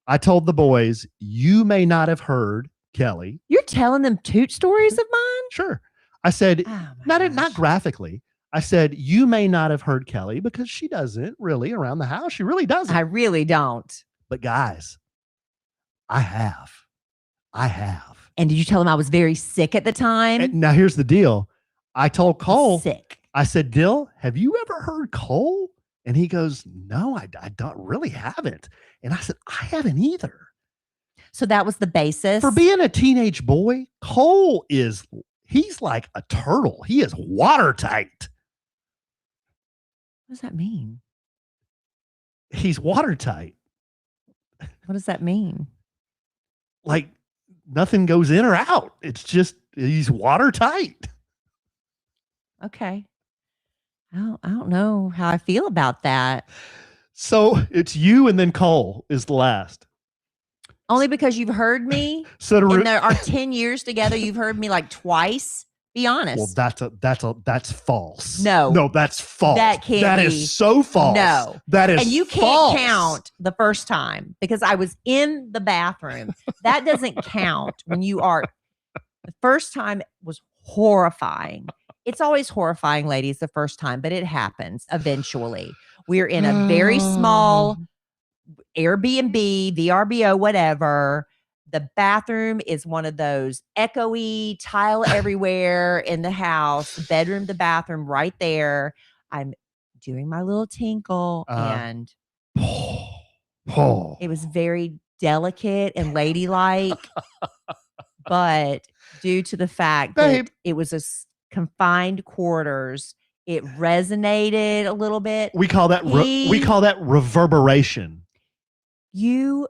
Speaker 2: I told the boys, you may not have heard Kelly.
Speaker 1: You're telling them toot stories of mine?
Speaker 2: Sure. I said, not graphically. I said, you may not have heard Kelly because she doesn't really around the house. She really doesn't.
Speaker 1: I really don't.
Speaker 2: But guys, I have.
Speaker 1: And did you tell him I was very sick at the time?
Speaker 2: And now here's the deal. I told Cole,
Speaker 1: sick.
Speaker 2: I said, Dill, have you ever heard Cole? And he goes, no, I don't really haven't. And I said, I haven't either.
Speaker 1: So that was the basis.
Speaker 2: For being a teenage boy, Cole he's like a turtle. He is watertight.
Speaker 1: What does that mean?
Speaker 2: He's watertight.
Speaker 1: What does that mean?
Speaker 2: Like nothing goes in or out. It's just, he's watertight.
Speaker 1: Okay. I don't know how I feel about that.
Speaker 2: So it's you and then Cole is the last.
Speaker 1: Only because you've heard me. In our 10 years together, you've heard me like twice. Be honest.
Speaker 2: Well, that's false.
Speaker 1: No,
Speaker 2: that's false.
Speaker 1: That can't.
Speaker 2: That is so false.
Speaker 1: No,
Speaker 2: that is.
Speaker 1: And you can't count the first time because I was in the bathroom. That doesn't count when you are. The first time was horrifying. It's always horrifying, ladies, the first time, but it happens eventually. We're in a very small Airbnb, VRBO, whatever. The bathroom is one of those echoey tile everywhere in the house. The bedroom, the bathroom, right there. I'm doing my little tinkle, and it was very delicate and ladylike. But due to the fact that it was a confined quarters, it resonated a little bit.
Speaker 2: We call that reverberation.
Speaker 1: You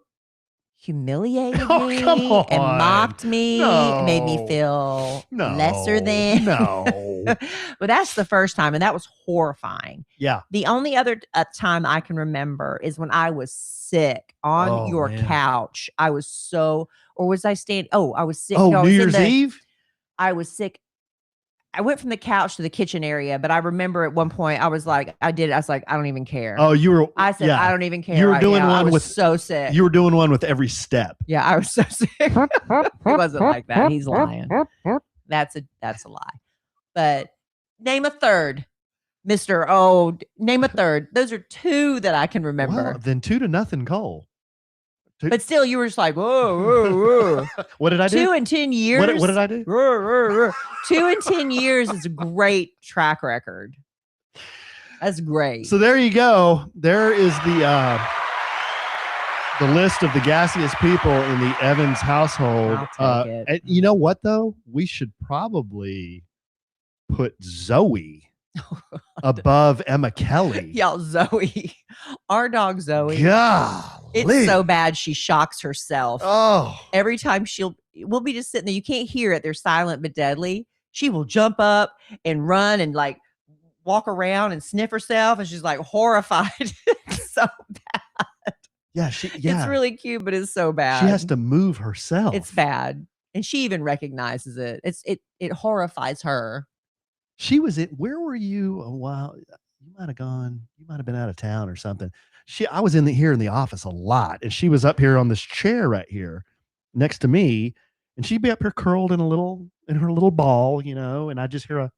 Speaker 1: humiliated me and mocked me, and made me feel lesser than. But that's the first time, and that was horrifying.
Speaker 2: Yeah.
Speaker 1: The only other time I can remember is when I was sick on your couch. I was or was I staying? Oh, I was sick.
Speaker 2: Oh, New Year's Eve?
Speaker 1: I was sick. I went from the couch to the kitchen area, but I remember at one point I was like, I was like, I don't even care.
Speaker 2: Oh, you were.
Speaker 1: I said, I don't even care.
Speaker 2: You were doing one with
Speaker 1: so sick.
Speaker 2: You were doing one with every step.
Speaker 1: Yeah, I was so sick. It wasn't like that. He's lying. That's a lie. But name a third, Mister. Oh, name a third. Those are 2 that I can remember.
Speaker 2: Well, then 2-0 Cole.
Speaker 1: But still, you were just like, whoa.
Speaker 2: What did I do?
Speaker 1: 2 and 10 years.
Speaker 2: What did I do?
Speaker 1: 2 and 10 years is a great track record. That's great.
Speaker 2: So there you go. There is the list of the gassiest people in the Evans household. And you know what, though? We should probably put Zoe above Emma Kelly.
Speaker 1: Y'all, Zoe. Our dog, Zoe.
Speaker 2: God.
Speaker 1: It's so bad she shocks herself.
Speaker 2: Oh.
Speaker 1: Every time we'll be just sitting there. You can't hear it. They're silent but deadly. She will jump up and run and like walk around and sniff herself. And she's like horrified. It's so bad.
Speaker 2: Yeah,
Speaker 1: it's really cute, but it's so bad.
Speaker 2: She has to move herself.
Speaker 1: It's bad, and she even recognizes it. It horrifies her.
Speaker 2: She was where were you a while? You might have gone. You might have been out of town or something. I was here in the office a lot, and she was up here on this chair right here next to me, and she'd be up here curled in her little ball, and I just hear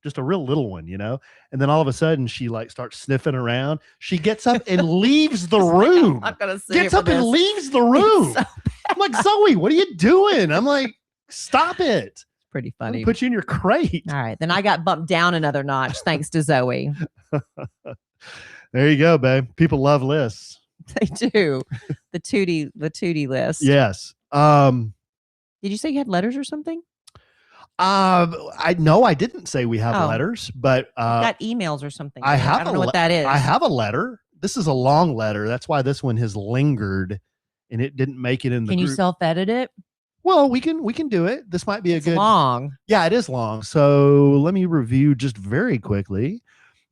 Speaker 2: just a real little one, and then all of a sudden she like starts sniffing around. She gets up and leaves the room.
Speaker 1: I'm not gonna say
Speaker 2: gets up and leaves the room. So I'm like, Zoe, what are you doing? I'm like, stop it.
Speaker 1: Pretty funny.
Speaker 2: Put you in your crate.
Speaker 1: All right, then I got bumped down another notch thanks to Zoe.
Speaker 2: There you go, babe. People love lists.
Speaker 1: They do. The Tootie list.
Speaker 2: Yes.
Speaker 1: Did you say you had letters or something?
Speaker 2: I didn't say we have letters, but
Speaker 1: got emails or something.
Speaker 2: I
Speaker 1: don't know what that is.
Speaker 2: I have a letter. This is a long letter. That's why this one has lingered and it didn't make it in the
Speaker 1: Can
Speaker 2: group.
Speaker 1: You self-edit it?
Speaker 2: Well, we can do it. This might be
Speaker 1: it's long.
Speaker 2: Yeah, it is long. So let me review just very quickly.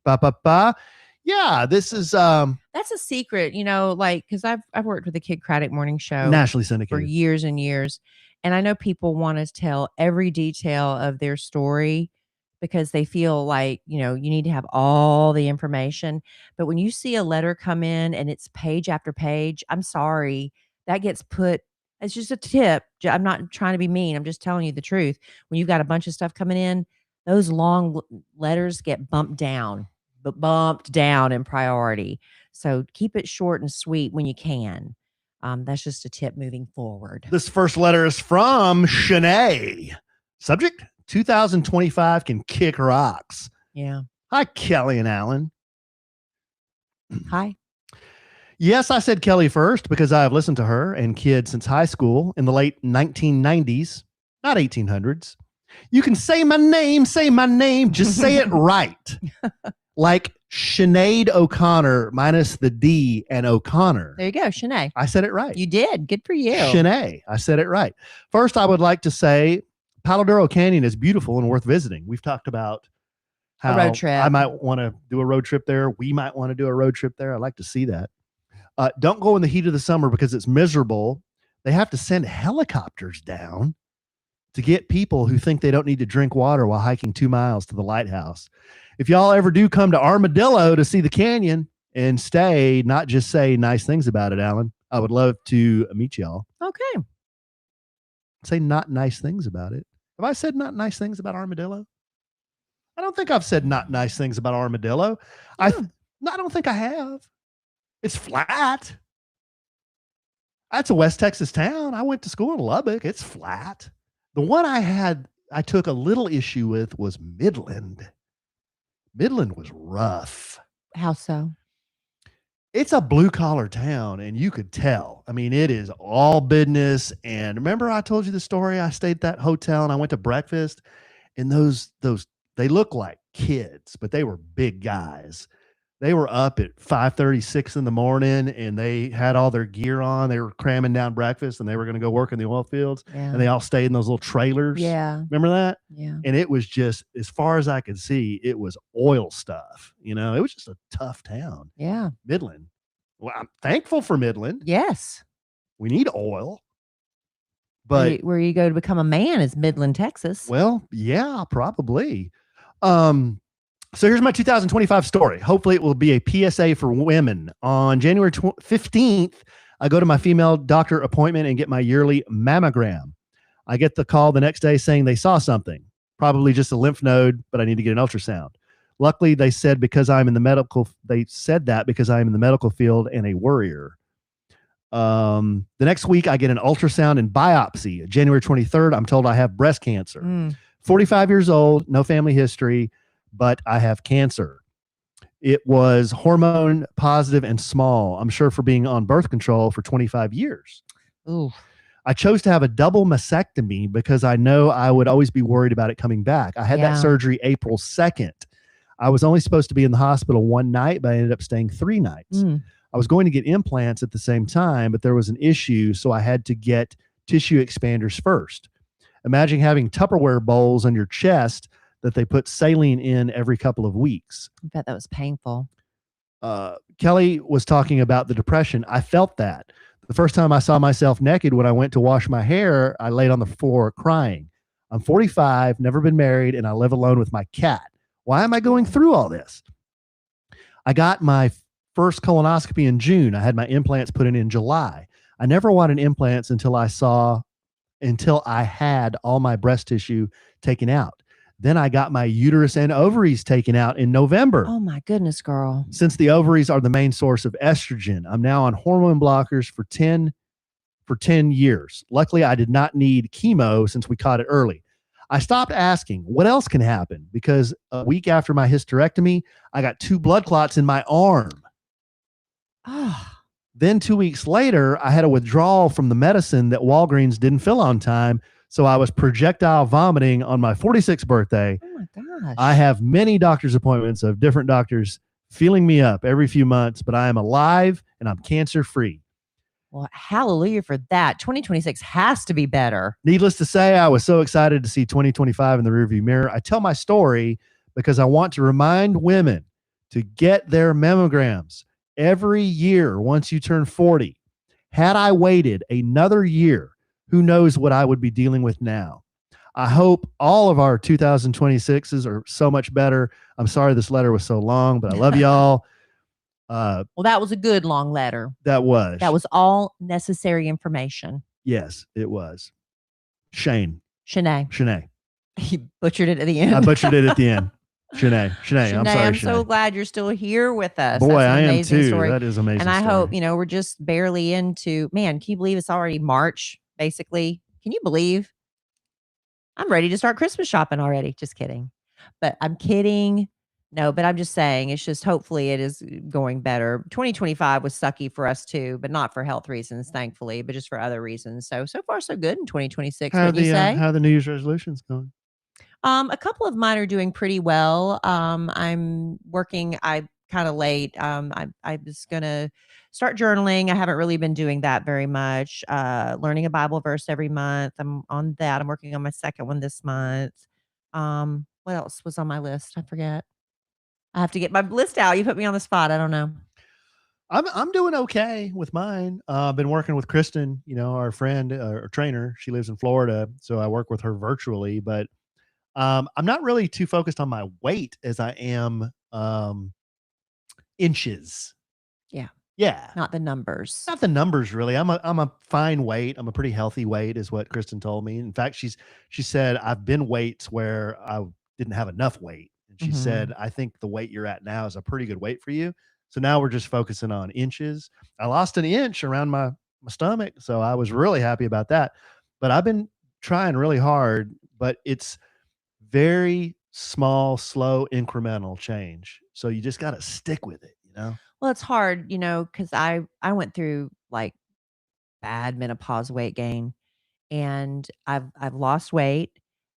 Speaker 2: Yeah, this is
Speaker 1: that's a secret, because I've worked with the Kid Craddock morning show
Speaker 2: nationally syndicated
Speaker 1: for years and years. And I know people want to tell every detail of their story because they feel like, you need to have all the information. But when you see a letter come in and it's page after page, I'm sorry, that gets put, it's just a tip. I'm not trying to be mean. I'm just telling you the truth. When you've got a bunch of stuff coming in, those long letters get bumped down in priority. So keep it short and sweet when you can. That's just a tip moving forward.
Speaker 2: This first letter is from Shanae. Subject, 2025 can kick rocks.
Speaker 1: Yeah.
Speaker 2: Hi, Kelly and Alan.
Speaker 1: Hi.
Speaker 2: Yes, I said Kelly first because I have listened to her and kids since high school in the late 1990s, not 1800s. You can say my name, just say it right. Like Sinead O'Connor minus the D and O'Connor.
Speaker 1: There you go, Shanae.
Speaker 2: I said it right.
Speaker 1: You did. Good for you.
Speaker 2: Shanae. I said it right. First, I would like to say Palo Duro Canyon is beautiful and worth visiting. We've talked about how
Speaker 1: a road trip.
Speaker 2: I might want to do a road trip there. We might want to do a road trip there. I'd like to see that. Don't go in the heat of the summer because it's miserable. They have to send helicopters down to get people who think they don't need to drink water while hiking 2 miles to the lighthouse. If y'all ever do come to Armadillo to see the canyon and stay, not just say nice things about it, Alan, I would love to meet y'all.
Speaker 1: Okay.
Speaker 2: Say not nice things about it. Have I said not nice things about Armadillo? I don't think I've said not nice things about Armadillo. I don't think I have. It's flat. That's a West Texas town. I went to school in Lubbock. It's flat. The one I took a little issue with was Midland. Midland was rough.
Speaker 1: How so?
Speaker 2: It's a blue collar town and you could tell. I mean, it is all business. And remember I told you the story? I stayed at that hotel and I went to breakfast and those they look like kids, but they were big guys. They were up at 5:30, 6 in the morning and they had all their gear on. They were cramming down breakfast and they were going to go work in the oil fields.
Speaker 1: Yeah.
Speaker 2: And they all stayed in those little trailers.
Speaker 1: Yeah.
Speaker 2: Remember that?
Speaker 1: Yeah.
Speaker 2: And it was just, as far as I could see, it was oil stuff. It was just a tough town.
Speaker 1: Yeah.
Speaker 2: Midland. Well, I'm thankful for Midland.
Speaker 1: Yes.
Speaker 2: We need oil. But
Speaker 1: where you go to become a man is Midland, Texas.
Speaker 2: Well, yeah, probably. So here's my 2025 story. Hopefully it will be a PSA for women. On January 15th, I go to my female doctor appointment and get my yearly mammogram. I get the call the next day saying they saw something, probably just a lymph node, but I need to get an ultrasound. Luckily, they said because I'm in the medical field and a worrier. The next week, I get an ultrasound and biopsy. January 23rd, I'm told I have breast cancer. 45 years old, no family history, but I have cancer. It was hormone positive and small. I'm sure for being on birth control for 25 years.
Speaker 1: Ooh.
Speaker 2: I chose to have a double mastectomy because I know I would always be worried about it coming back. I had that surgery April 2nd. I was only supposed to be in the hospital one night, but I ended up staying 3 nights. I was going to get implants at the same time, but there was an issue, so I had to get tissue expanders first. Imagine having Tupperware bowls on your chest that they put saline in every couple of weeks.
Speaker 1: I bet that was painful.
Speaker 2: Kelly was talking about the depression. I felt that. The first time I saw myself naked when I went to wash my hair, I laid on the floor crying. I'm 45, never been married, and I live alone with my cat. Why am I going through all this? I got my first colonoscopy in June. I had my implants put in July. I never wanted implants until I had all my breast tissue taken out. Then I got my uterus and ovaries taken out in November.
Speaker 1: Oh my goodness, girl.
Speaker 2: Since the ovaries are the main source of estrogen, I'm now on hormone blockers for 10 years. Luckily, I did not need chemo since we caught it early. I stopped asking what else can happen because a week after my hysterectomy, I got 2 blood clots in my arm. Then 2 weeks later, I had a withdrawal from the medicine that Walgreens didn't fill on time. So I was projectile vomiting on my 46th birthday.
Speaker 1: Oh my gosh.
Speaker 2: I have many doctor's appointments of different doctors feeling me up every few months, but I am alive and I'm cancer free.
Speaker 1: Well, hallelujah for that. 2026 has to be better.
Speaker 2: Needless to say, I was so excited to see 2025 in the rearview mirror. I tell my story because I want to remind women to get their mammograms every year once you turn 40. Had I waited another year, who knows what I would be dealing with now. I hope all of our 2026s are so much better. I'm sorry this letter was so long, but I love y'all.
Speaker 1: Well, that was a good long letter.
Speaker 2: That was
Speaker 1: all necessary information.
Speaker 2: Yes, it was. Shanae.
Speaker 1: He butchered it at the end.
Speaker 2: I butchered it at the end. Shanae. I'm sorry,
Speaker 1: I'm
Speaker 2: Shanae.
Speaker 1: so glad you're still here with us.
Speaker 2: Boy, I am too. Story. That is amazing.
Speaker 1: And I hope, we're just barely into, man, can you believe it's already March, basically? Can you believe? I'm ready to start Christmas shopping already. Just kidding. But I'm kidding. No, but I'm just saying, it's just hopefully it is going better. 2025 was sucky for us too, but not for health reasons, thankfully, but just for other reasons. So far so good in 2026.
Speaker 2: How are the New Year's resolutions going?
Speaker 1: A couple of mine are doing pretty well. I'm working. I kind of late. I was gonna start journaling. I haven't really been doing that very much. Learning a Bible verse every month. I'm on that. I'm working on my second one this month. What else was on my list? I forget. I have to get my list out. You put me on the spot. I don't know.
Speaker 2: I'm doing okay with mine. I've been working with Kristen, our friend, our trainer. She lives in Florida, so I work with her virtually. But I'm not really too focused on my weight as I am inches. Yeah.
Speaker 1: Not the numbers.
Speaker 2: Not the numbers, really. I'm a fine weight. I'm a pretty healthy weight, is what Kristen told me. In fact, she said I've been weights where I didn't have enough weight. And she said, I think the weight you're at now is a pretty good weight for you. So now we're just focusing on inches. I lost an inch around my stomach, so I was really happy about that. But I've been trying really hard, but it's very small, slow, incremental change. So you just got to stick with it,
Speaker 1: Well, it's hard, because I went through like bad menopause weight gain, and I've lost weight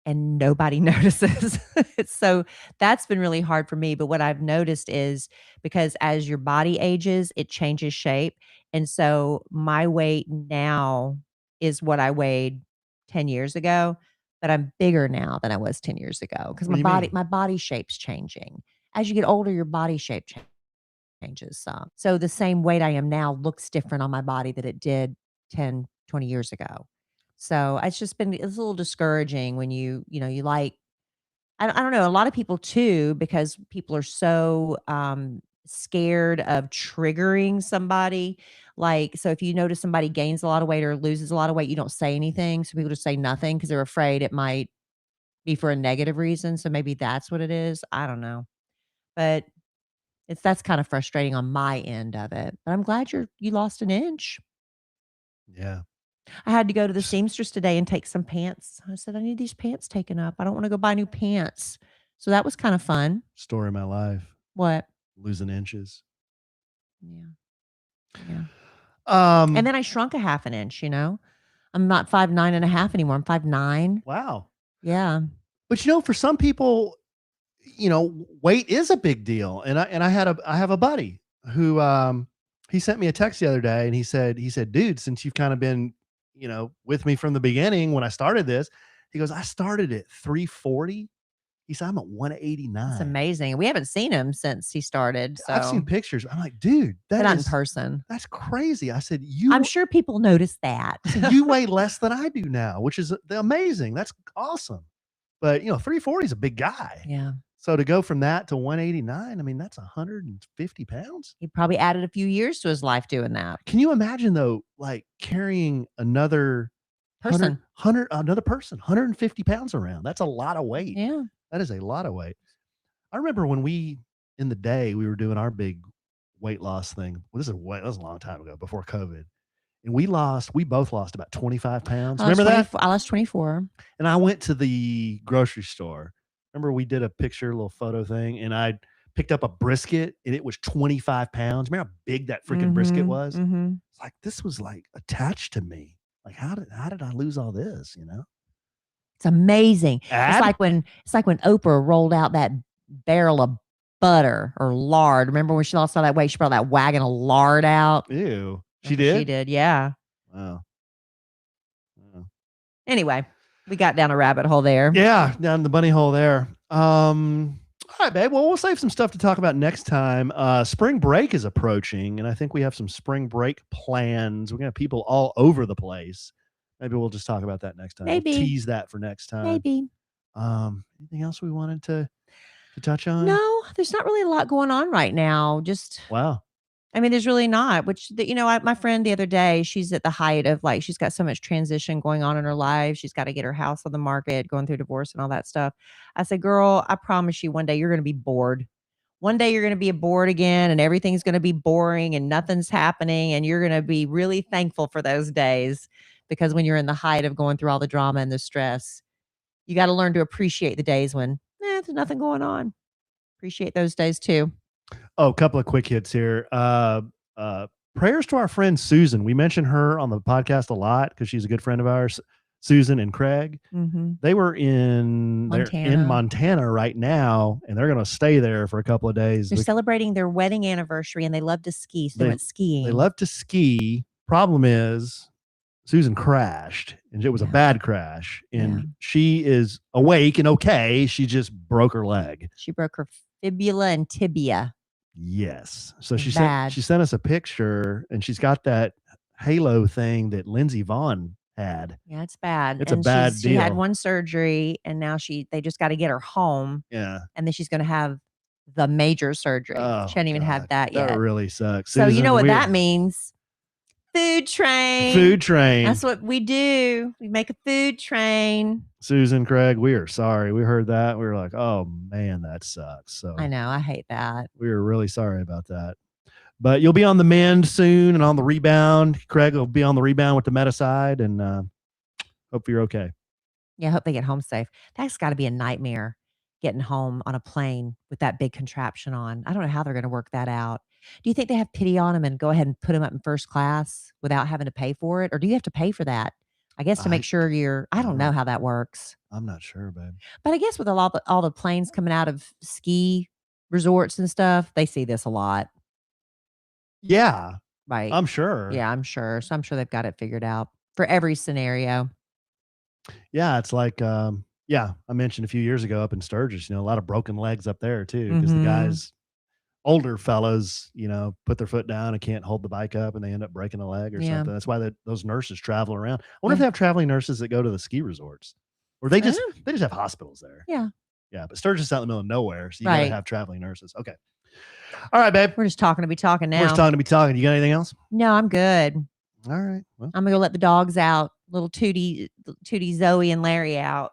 Speaker 1: and nobody notices. So that's been really hard for me. But what I've noticed is because as your body ages, it changes shape. And so my weight now is what I weighed 10 years ago, but I'm bigger now than I was 10 years ago because my body shape's changing. As you get older, your body shape changes some. So the same weight I am now looks different on my body that it did 10, 20 years ago. So it's a little discouraging when you like, I don't know, a lot of people too, because people are so scared of triggering somebody. Like, so if you notice somebody gains a lot of weight or loses a lot of weight, you don't say anything. So people just say nothing because they're afraid it might be for a negative reason. So maybe that's what it is. I don't know. But that's kind of frustrating on my end of it. But I'm glad you lost an inch.
Speaker 2: Yeah.
Speaker 1: I had to go to the seamstress today and take some pants. I said, I need these pants taken up. I don't want to go buy new pants. So that was kind of fun.
Speaker 2: Story of my life.
Speaker 1: What?
Speaker 2: Losing inches.
Speaker 1: Yeah. Yeah. And then I shrunk a half an inch, I'm not 5'9.5" anymore. I'm 5'9".
Speaker 2: Wow.
Speaker 1: Yeah.
Speaker 2: But for some people, weight is a big deal. And I have a buddy who he sent me a text the other day and he said, dude, since you've kind of been, with me from the beginning when I started this, he goes, I started at 340. He said, I'm at 189.
Speaker 1: That's amazing. We haven't seen him since he started. So
Speaker 2: I've seen pictures. I'm like, dude,
Speaker 1: not in person.
Speaker 2: That's crazy. I said,
Speaker 1: I'm sure people notice that.
Speaker 2: You weigh less than I do now, which is amazing. That's awesome. But 340 is a big guy.
Speaker 1: Yeah.
Speaker 2: So to go from that to 189, I mean, that's 150 pounds.
Speaker 1: He probably added a few years to his life doing that.
Speaker 2: Can you imagine though, like carrying another
Speaker 1: person,
Speaker 2: 150 pounds around? That's a lot of weight.
Speaker 1: Yeah.
Speaker 2: That is a lot of weight. I remember when in the day, we were doing our big weight loss thing. Well, that was a long time ago, before COVID. And we both lost about 25 pounds. Remember that?
Speaker 1: I lost 24.
Speaker 2: And I went to the grocery store. Remember we did a little photo thing, and I picked up a brisket and it was 25 pounds. Remember how big that freaking brisket was?
Speaker 1: Mm-hmm.
Speaker 2: It's like, this was like attached to me. Like, how did I lose all this?
Speaker 1: It's amazing. It's like when Oprah rolled out that barrel of butter or lard. Remember when she lost all that weight? She brought that wagon of lard out.
Speaker 2: Ew. She did?
Speaker 1: She did, yeah.
Speaker 2: Wow.
Speaker 1: Anyway, we got down a rabbit hole there.
Speaker 2: Yeah, down the bunny hole there. All right, babe. Well, we'll save some stuff to talk about next time. Spring break is approaching, and I think we have some spring break plans. We're going to have people all over the place. Maybe we'll just talk about that next time.
Speaker 1: Maybe.
Speaker 2: We'll tease that for next time.
Speaker 1: Maybe.
Speaker 2: Anything else we wanted to touch on?
Speaker 1: No, there's not really a lot going on right now.
Speaker 2: Wow.
Speaker 1: I mean, there's really not, my friend the other day, she's at the height of she's got so much transition going on in her life. She's got to get her house on the market, going through divorce and all that stuff. I said, girl, I promise you one day you're going to be bored. One day you're going to be bored again and everything's going to be boring and nothing's happening. And you're going to be really thankful for those days, because when you're in the height of going through all the drama and the stress, you got to learn to appreciate the days when there's nothing going on. Appreciate those days too.
Speaker 2: Oh, a couple of quick hits here. Prayers to our friend Susan. We mention her on the podcast a lot because she's a good friend of ours. Susan and Craig.
Speaker 1: Mm-hmm.
Speaker 2: They were in Montana right now, and they're going to stay there for a couple of days.
Speaker 1: They're celebrating their wedding anniversary, and they love to ski. So they went skiing.
Speaker 2: They love to ski. Problem is, Susan crashed, and it was a bad crash. And she is awake and okay. She just broke her leg.
Speaker 1: She broke her fibula and tibia.
Speaker 2: Yes. So she sent us a picture, and she's got that halo thing that Lindsey Vonn had.
Speaker 1: Yeah, it's bad.
Speaker 2: It's a bad deal.
Speaker 1: She had one surgery, and now they just got to get her home.
Speaker 2: Yeah.
Speaker 1: And then she's going to have the major surgery.
Speaker 2: Oh,
Speaker 1: she hasn't even had that yet.
Speaker 2: That really sucks.
Speaker 1: So Susan, you know what that means? Food train.
Speaker 2: Food train.
Speaker 1: That's what we do. We make a food train.
Speaker 2: Susan, Craig, we are sorry. We heard that. We were like, oh man, that sucks. So
Speaker 1: I know. I hate that.
Speaker 2: We were really sorry about that. But you'll be on the mend soon and on the rebound. Craig will be on the rebound with the Metaside, and hope you're okay.
Speaker 1: Yeah, I hope they get home safe. That's got to be a nightmare, getting home on a plane with that big contraption on. I don't know how they're going to work that out. Do you think they have pity on them and go ahead and put them up in first class without having to pay for it? Or do you have to pay for that? I guess to make sure I don't know how that works.
Speaker 2: I'm not sure, babe.
Speaker 1: But I guess with all the planes coming out of ski resorts and stuff, they see this a lot.
Speaker 2: Yeah.
Speaker 1: Right.
Speaker 2: I'm sure.
Speaker 1: Yeah, I'm sure. So I'm sure they've got it figured out for every scenario.
Speaker 2: Yeah, it's like, I mentioned a few years ago up in Sturgis, a lot of broken legs up there too, because the guys, older fellas, put their foot down and can't hold the bike up, and they end up breaking a leg or something. That's why those nurses travel around. I wonder if they have traveling nurses that go to the ski resorts, or they just have hospitals there.
Speaker 1: Yeah.
Speaker 2: Yeah, but Sturgis is out in the middle of nowhere, so you gotta have traveling nurses. Okay. All right, babe.
Speaker 1: We're just talking to be talking now.
Speaker 2: We're just talking to be talking. You got anything else?
Speaker 1: No, I'm good.
Speaker 2: All right. Well,
Speaker 1: I'm gonna go let the dogs out. Little Tootie, Zoe, and Larry out.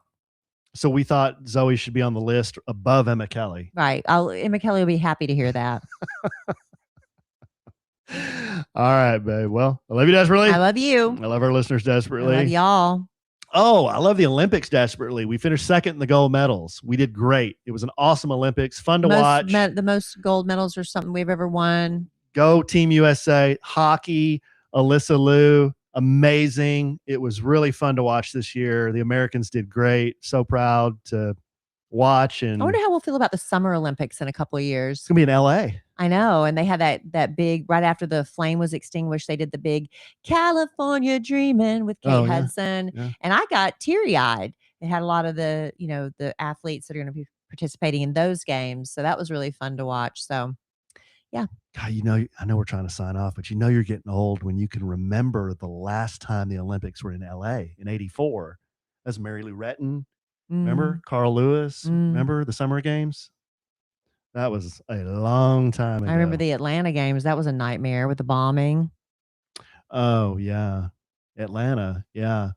Speaker 2: So we thought Zoe should be on the list above Emma Kelly.
Speaker 1: Right. Emma Kelly will be happy to hear that.
Speaker 2: All right, babe. Well, I love you desperately.
Speaker 1: I love you.
Speaker 2: I love our listeners desperately.
Speaker 1: I love y'all.
Speaker 2: Oh, I love the Olympics desperately. We finished second in the gold medals. We did great. It was an awesome Olympics. Fun to watch.
Speaker 1: The most gold medals or something we've ever won.
Speaker 2: Go Team USA. Hockey, Alyssa Liu, amazing. It was really fun to watch this year. The Americans did great. So proud to watch. And
Speaker 1: I wonder how we'll feel about the Summer Olympics in a couple of years.
Speaker 2: It's gonna be in LA.
Speaker 1: I know. And they had that big, right after the flame was extinguished, they did the big California Dreamin' with Kate Hudson.
Speaker 2: Yeah.
Speaker 1: And I got teary-eyed. It had a lot of the, the athletes that are going to be participating in those games. So that was really fun to watch. So yeah.
Speaker 2: God, I know we're trying to sign off, but you're getting old when you can remember the last time the Olympics were in LA in '84. That's Mary Lou Retton. Remember Carl Lewis? Remember the Summer Games? That was a long time ago.
Speaker 1: I remember the Atlanta games. That was a nightmare with the bombing.
Speaker 2: Oh, yeah. Atlanta. Yeah.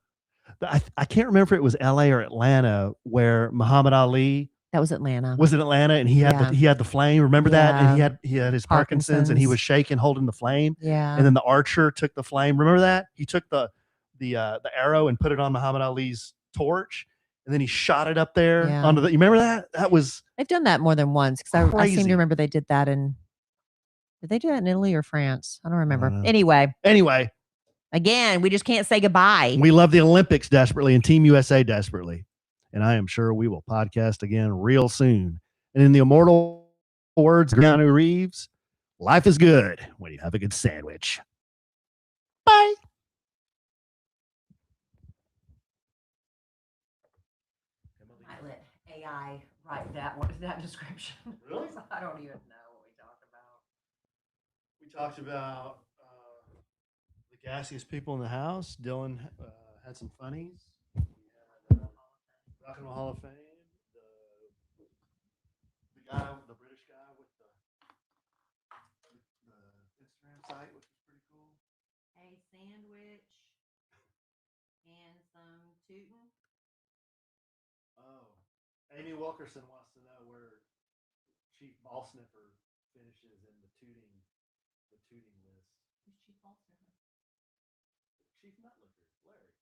Speaker 2: I can't remember if it was LA or Atlanta where Muhammad Ali.
Speaker 1: That was Atlanta.
Speaker 2: Was it Atlanta? And he had the flame. Remember that? And he had his Parkinson's and he was shaking, holding the flame.
Speaker 1: Yeah.
Speaker 2: And then the archer took the flame. Remember that? He took the arrow and put it on Muhammad Ali's torch. And then he shot it up there onto the. You remember that? That was.
Speaker 1: They've done that more than once because I seem to remember they did that in. Did they do that in Italy or France? I don't remember. Anyway. Again, we just can't say goodbye.
Speaker 2: We love the Olympics desperately and Team USA desperately, and I am sure we will podcast again real soon. And in the immortal words of Keanu Reeves, life is good when you have a good sandwich. Bye.
Speaker 1: AI write that description.
Speaker 2: Really?
Speaker 1: I don't even know what we talked about.
Speaker 2: We talked about the gassiest people in the house. Dylan had some funnies. We had Rock and Roll Hall of Fame. The British guy with the Instagram site, which was pretty cool.
Speaker 1: A sandwich and some tootin'.
Speaker 2: Oh. Amy Wilkerson wants to know where Chief Ball Sniffer finishes in the tooting list.
Speaker 1: Who's Chief Ball Sniffer?
Speaker 2: Chief Nutlicker, Larry.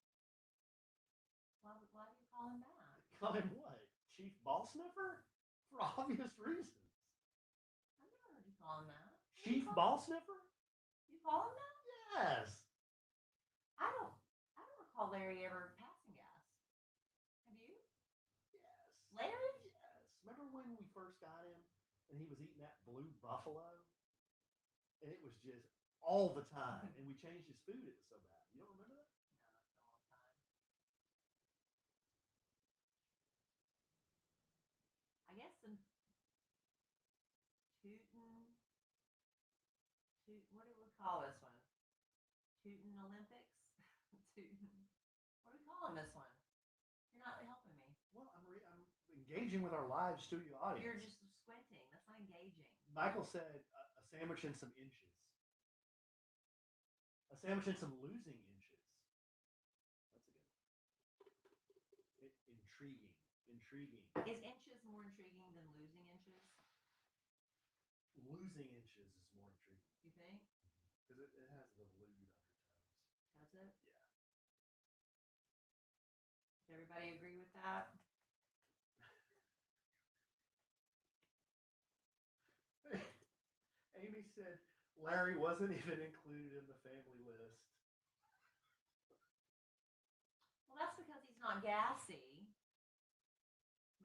Speaker 1: Why do you call him that?
Speaker 2: Call him what? Chief Ball Sniffer? For obvious reasons.
Speaker 1: I never heard you call him that.
Speaker 2: Chief Ball Sniffer?
Speaker 1: You call him that?
Speaker 2: Yes.
Speaker 1: I don't recall Larry ever passing gas. Have you?
Speaker 2: Yes.
Speaker 1: Larry?
Speaker 2: Yes. Remember when we first got him and he was eating that blue buffalo? And it was just all the time. And we changed his food. It was so bad. You don't remember that?
Speaker 1: I guess some what do we call this one? Tootin' Olympics? What are we calling this one? You're not helping me.
Speaker 2: Well, I'm engaging with our live studio audience.
Speaker 1: You're just squinting. That's not engaging.
Speaker 2: Michael said a sandwich and some inches. A sandwich and some losing inches. That's a good one. Intriguing.
Speaker 1: Is inches more intriguing than losing inches?
Speaker 2: Losing inches is more intriguing.
Speaker 1: You think?
Speaker 2: Because it has the lewd undertones.
Speaker 1: Does it?
Speaker 2: Yeah.
Speaker 1: Does everybody agree with that?
Speaker 2: Amy said Larry wasn't even included in the family list.
Speaker 1: Well, that's because he's not gassy.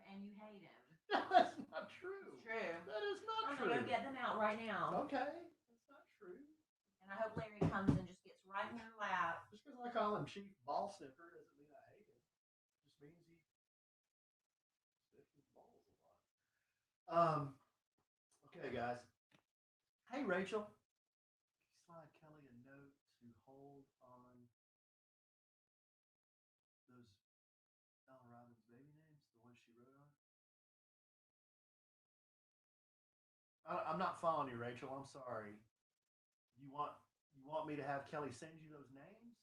Speaker 1: And you hate him.
Speaker 2: That's not true.
Speaker 1: It's true.
Speaker 2: That is not
Speaker 1: I'm
Speaker 2: true.
Speaker 1: going to go get them out right now.
Speaker 2: Okay. That's not true.
Speaker 1: And I hope Larry comes and just gets right in your lap.
Speaker 2: Just because I call him Chief Ball Sniffer doesn't mean I hate him. It just means he sniffs his balls a lot. Okay, guys. Hey, Rachel. Slide Kelly a note to hold on those Ella Robbins baby names, the ones she wrote on. I'm not following you, Rachel. I'm sorry. You want me to have Kelly send you those names?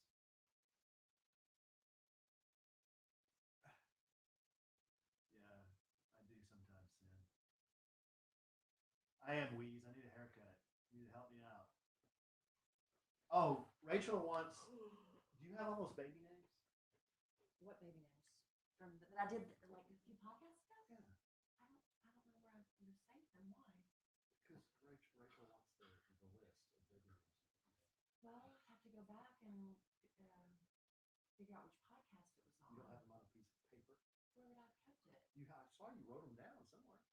Speaker 2: Yeah, I do sometimes sin. I am Wheeze. I need a haircut. You need to help me out. Oh, Rachel wants. Do you have all those baby names?
Speaker 1: What baby names? From that I did like a few podcasts ago.
Speaker 2: Yeah.
Speaker 1: I don't know where I saved them. Why?
Speaker 2: Because Rachel wants the list of baby names.
Speaker 1: Well, I have to go back and figure out which podcast it was on.
Speaker 2: You don't have them on a piece of paper.
Speaker 1: Where would I have kept it?
Speaker 2: I saw you wrote them down somewhere.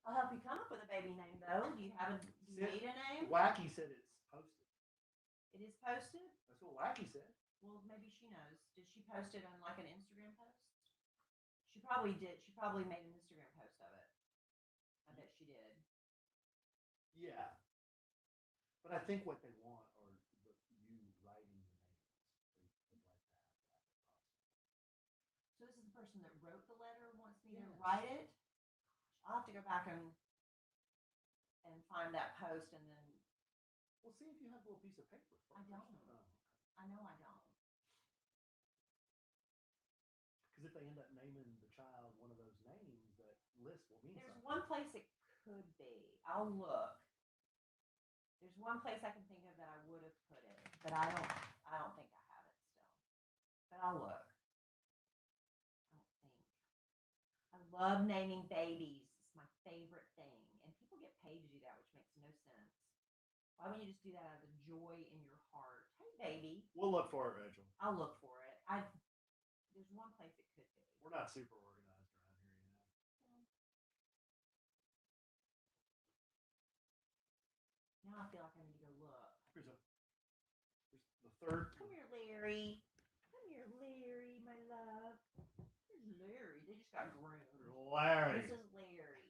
Speaker 1: I'll help you come up with a baby name, though. Do you need a name?
Speaker 2: Wacky said it's posted.
Speaker 1: It is posted?
Speaker 2: That's what Wacky said.
Speaker 1: Well, maybe she knows. Did she post it on like an Instagram post? She probably did. She probably made an Instagram post of it. I bet she did.
Speaker 2: Yeah. But I think what they want are you writing the names. They like to have that.
Speaker 1: So this is the person that wrote the letter wants me to write it? I'll have to go back and find that post and then.
Speaker 2: Well, see if you have a little piece of paper.
Speaker 1: I don't. I know I don't.
Speaker 2: Because if they end up naming the child one of those names, that list will mean
Speaker 1: There's
Speaker 2: something.
Speaker 1: one place it could be. I'll look. There's one place I can think of that I would have put it, but I don't think I have it still. But I'll look. I love naming babies. It's my favorite thing. And people get paid to do that, which makes no sense. Why wouldn't you just do that out of the joy in your heart? Hey, baby.
Speaker 2: We'll look for it, Rachel.
Speaker 1: I'll look for it. There's one place it could be.
Speaker 2: We're not super organized around here,
Speaker 1: Now I feel like I need to go look.
Speaker 2: Here's the third.
Speaker 1: Come here, Larry. Come here, Larry, my love. Here's Larry. They just got groomed.
Speaker 2: Larry.
Speaker 1: This is Larry.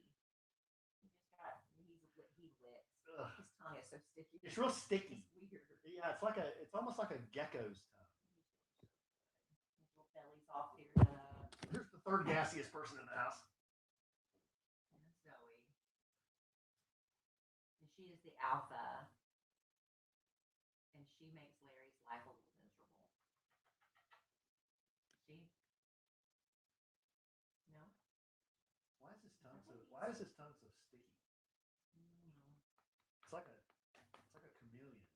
Speaker 1: He licks.
Speaker 2: Ugh.
Speaker 1: His tongue is so sticky.
Speaker 2: It's real sticky.
Speaker 1: It's weird.
Speaker 2: Yeah, it's almost like a gecko's tongue.
Speaker 1: His little belly's all cleared up.
Speaker 2: Here's the third gassiest person in the house.
Speaker 1: And that's Zoe. And she is the alpha. And she makes Larry's life a little miserable. See? No?
Speaker 2: Why is his tongue so sticky? It's like a chameleon.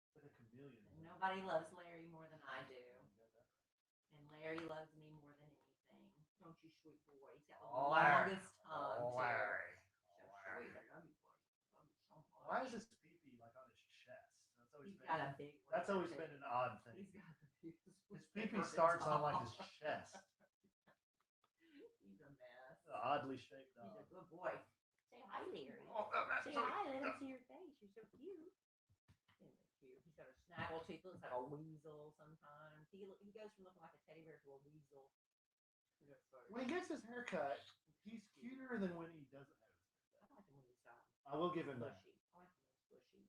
Speaker 2: It's like a chameleon.
Speaker 1: And nobody loves Larry more than I do. And Larry loves me more than anything. Don't you, sweet boy? He's got the longest tongue.
Speaker 2: Larry.
Speaker 1: So sweet. I love you, boy. Love you so much.
Speaker 2: Why is his pee-pee like on his chest?
Speaker 1: He's got a big one.
Speaker 2: That's always been an odd thing.
Speaker 1: He's got the biggest.
Speaker 2: His pee-pee starts on like his chest.
Speaker 1: He's a mess.
Speaker 2: An oddly shaped dog.
Speaker 1: He's a good boy. Say hi, Larry.
Speaker 2: Oh,
Speaker 1: Say hi. Let him see your face. You're so cute. Isn't that cute? He's got a snaggle tooth. Looks like a weasel sometimes. He goes from looking like a teddy bear to a weasel.
Speaker 2: When he gets his hair cut, he's cuter than when he doesn't have his hair cut.
Speaker 1: I like him when he's
Speaker 2: I will give him that.
Speaker 1: bushy. I like him when he's bushy.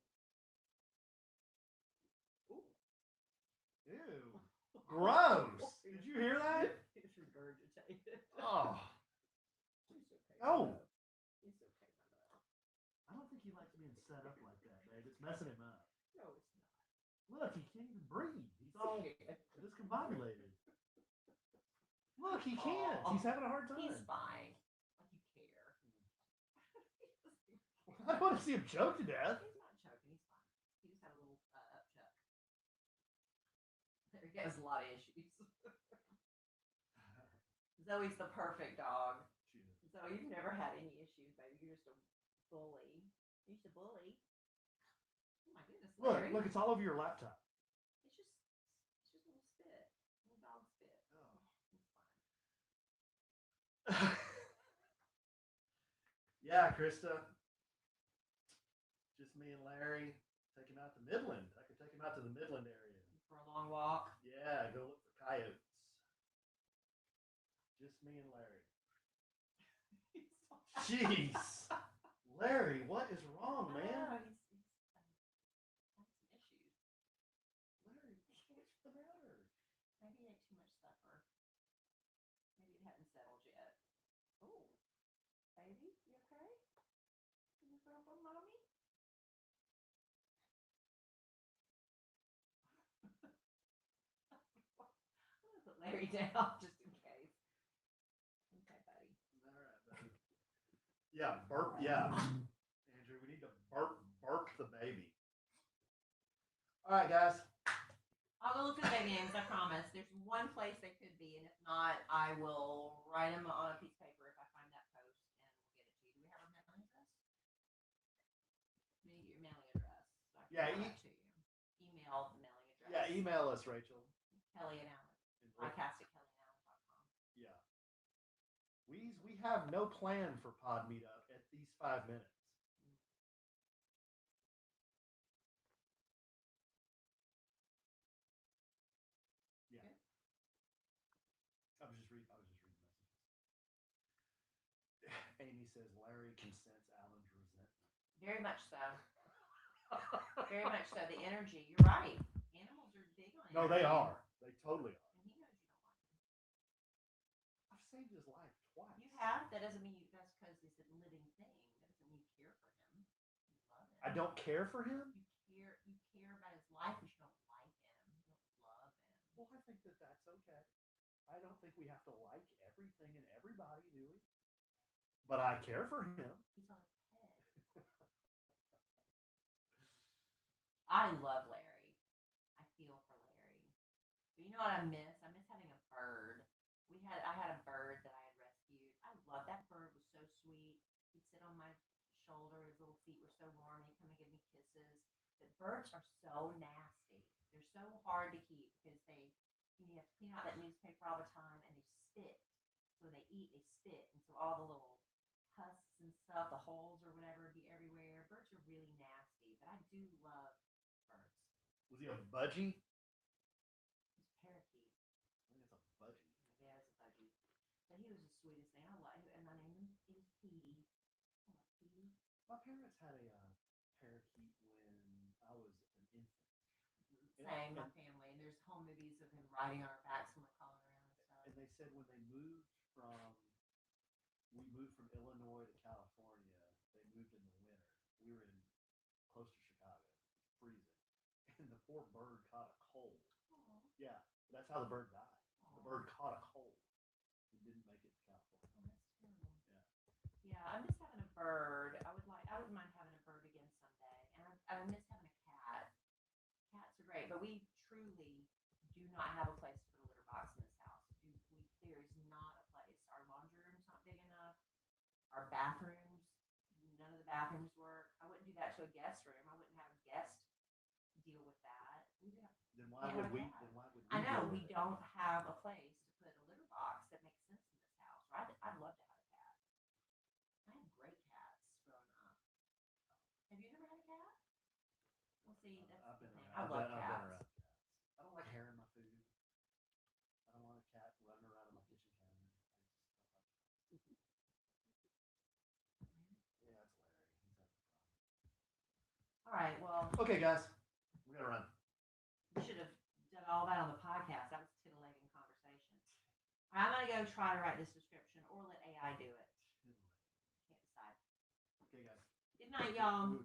Speaker 2: Ew. Gross. Did you hear that?
Speaker 1: It's regurgitated.
Speaker 2: Oh.
Speaker 1: He's okay.
Speaker 2: Oh.
Speaker 1: He's okay, my love.
Speaker 2: I don't think he likes being set up like that, babe. It's messing him up.
Speaker 1: No, it's not.
Speaker 2: Look, he can't even breathe. He's all discombobulated. Look, he can't.
Speaker 1: Aw.
Speaker 2: He's having a hard time.
Speaker 1: He's fine. Like you care.
Speaker 2: I don't want to see him choke to death.
Speaker 1: He's not choking. He's fine. He just had a little upchuck. He has a lot of issues. Zoe's the perfect dog.
Speaker 2: She is.
Speaker 1: Zoe, you've never had any issues, baby. You're just a bully. You're just a bully. Oh my goodness, Larry.
Speaker 2: Look, it's all over your laptop.
Speaker 1: It's just a little spit. Little dog spit.
Speaker 2: Oh.
Speaker 1: It's fine.
Speaker 2: Yeah, Krista. Just me and Larry. Take him out to Midland. I could take him out to the Midland area.
Speaker 1: For a long walk.
Speaker 2: Yeah, go look for coyotes. Just me and Larry. Jeez. Larry, what is wrong, man?
Speaker 1: He's having some issues.
Speaker 2: Larry, what's the matter?
Speaker 1: Maybe he ate too much supper. Maybe it hadn't settled yet. Oh, baby, you okay? Can you throw up on mommy? I'm gonna put Larry down just in case. Okay, buddy.
Speaker 2: All right, buddy. Yeah, burp. Yeah. the baby. All right, guys.
Speaker 1: I'll go look at the baby names, I promise. There's one place they could be, and if not, I will write them on a piece of paper if I find that post, and we'll get it to you. Do we have our mailing address? Maybe your mailing address. So I can
Speaker 2: Yeah,
Speaker 1: get that to you. Email the mailing address.
Speaker 2: Yeah, email us, Rachel.
Speaker 1: Kelly and Alan. Podcast at kellyandalan.com.
Speaker 2: Yeah. We have no plan for Pod Meetup at these 5 minutes. Yeah. I was just reading messages. Amy says Larry can sense Alan's resentment.
Speaker 1: Very much so. Very much so. The energy. You're right. Animals are big on energy.
Speaker 2: No, they are. They totally are.
Speaker 1: And he knows you don't like him.
Speaker 2: I've saved his life twice.
Speaker 1: You have? That doesn't mean that's because he's a living thing. That doesn't mean you care for him. You love him.
Speaker 2: I don't care for him?
Speaker 1: You care about his life, but you don't like him. You don't love him.
Speaker 2: Well, I think that's okay. I don't think we have to like everything and everybody, do we? But I care for him.
Speaker 1: He's on his head. I love Larry. I feel for Larry. But you know what I miss? I miss having a bird. I had a bird that I had rescued. I love that bird. Was so sweet. He'd sit on my shoulder. His little feet were so warm. He'd come and give me kisses. But birds are so nasty. They're so hard to keep because you have to clean out that newspaper all the time, and they spit. So when they eat, they spit, and so all the little husks and stuff, the holes or whatever, would be everywhere. Birds are really nasty, but I do love birds.
Speaker 2: Was he a budgie?
Speaker 1: He's parakeet.
Speaker 2: I think it's a budgie.
Speaker 1: Yeah, it's a budgie. But he was the sweetest thing. I love him, and my name is Petey. I love Petey.
Speaker 2: My parents had a parakeet when I was an infant.
Speaker 1: Same, my family. And there's home movies of him riding on our backs when we're calling around and stuff.
Speaker 2: And they said when we moved from Illinois to California, they moved in the winter. We were close to Chicago, freezing. And the poor bird caught a cold. Aww. Yeah, that's how the bird died. Aww. The bird caught a cold. It didn't make it to California.
Speaker 1: Oh, that's terrible. Yeah. Yeah, I miss having a bird. I wouldn't mind having a bird again someday. And I miss having a cat. Cats are great, but we truly do not have a place to put a litter box in this house. There is not a place. Our laundry room's not big enough. Our bathrooms, none of the bathrooms work. I wouldn't do that to a guest room. I wouldn't have a guest deal with that.
Speaker 2: Then why would we?
Speaker 1: I know we don't have a place to put a litter box that makes sense in this house. I'd love to have a cat. I had great cats growing up. Have you ever had a cat? Well, see, that's the thing. I love cats.
Speaker 2: I've been around cats. I don't like hair in my food. I don't want a cat running around in my kitchen counter. Yeah, that's Larry. He's having a problem.
Speaker 1: All right, well.
Speaker 2: Okay, guys. We gotta run.
Speaker 1: We should have done all that on the podcast. That was titillating conversations. I'm going to go try to write this description or let AI do it. Can't decide.
Speaker 2: Okay, guys.
Speaker 1: Good night, y'all.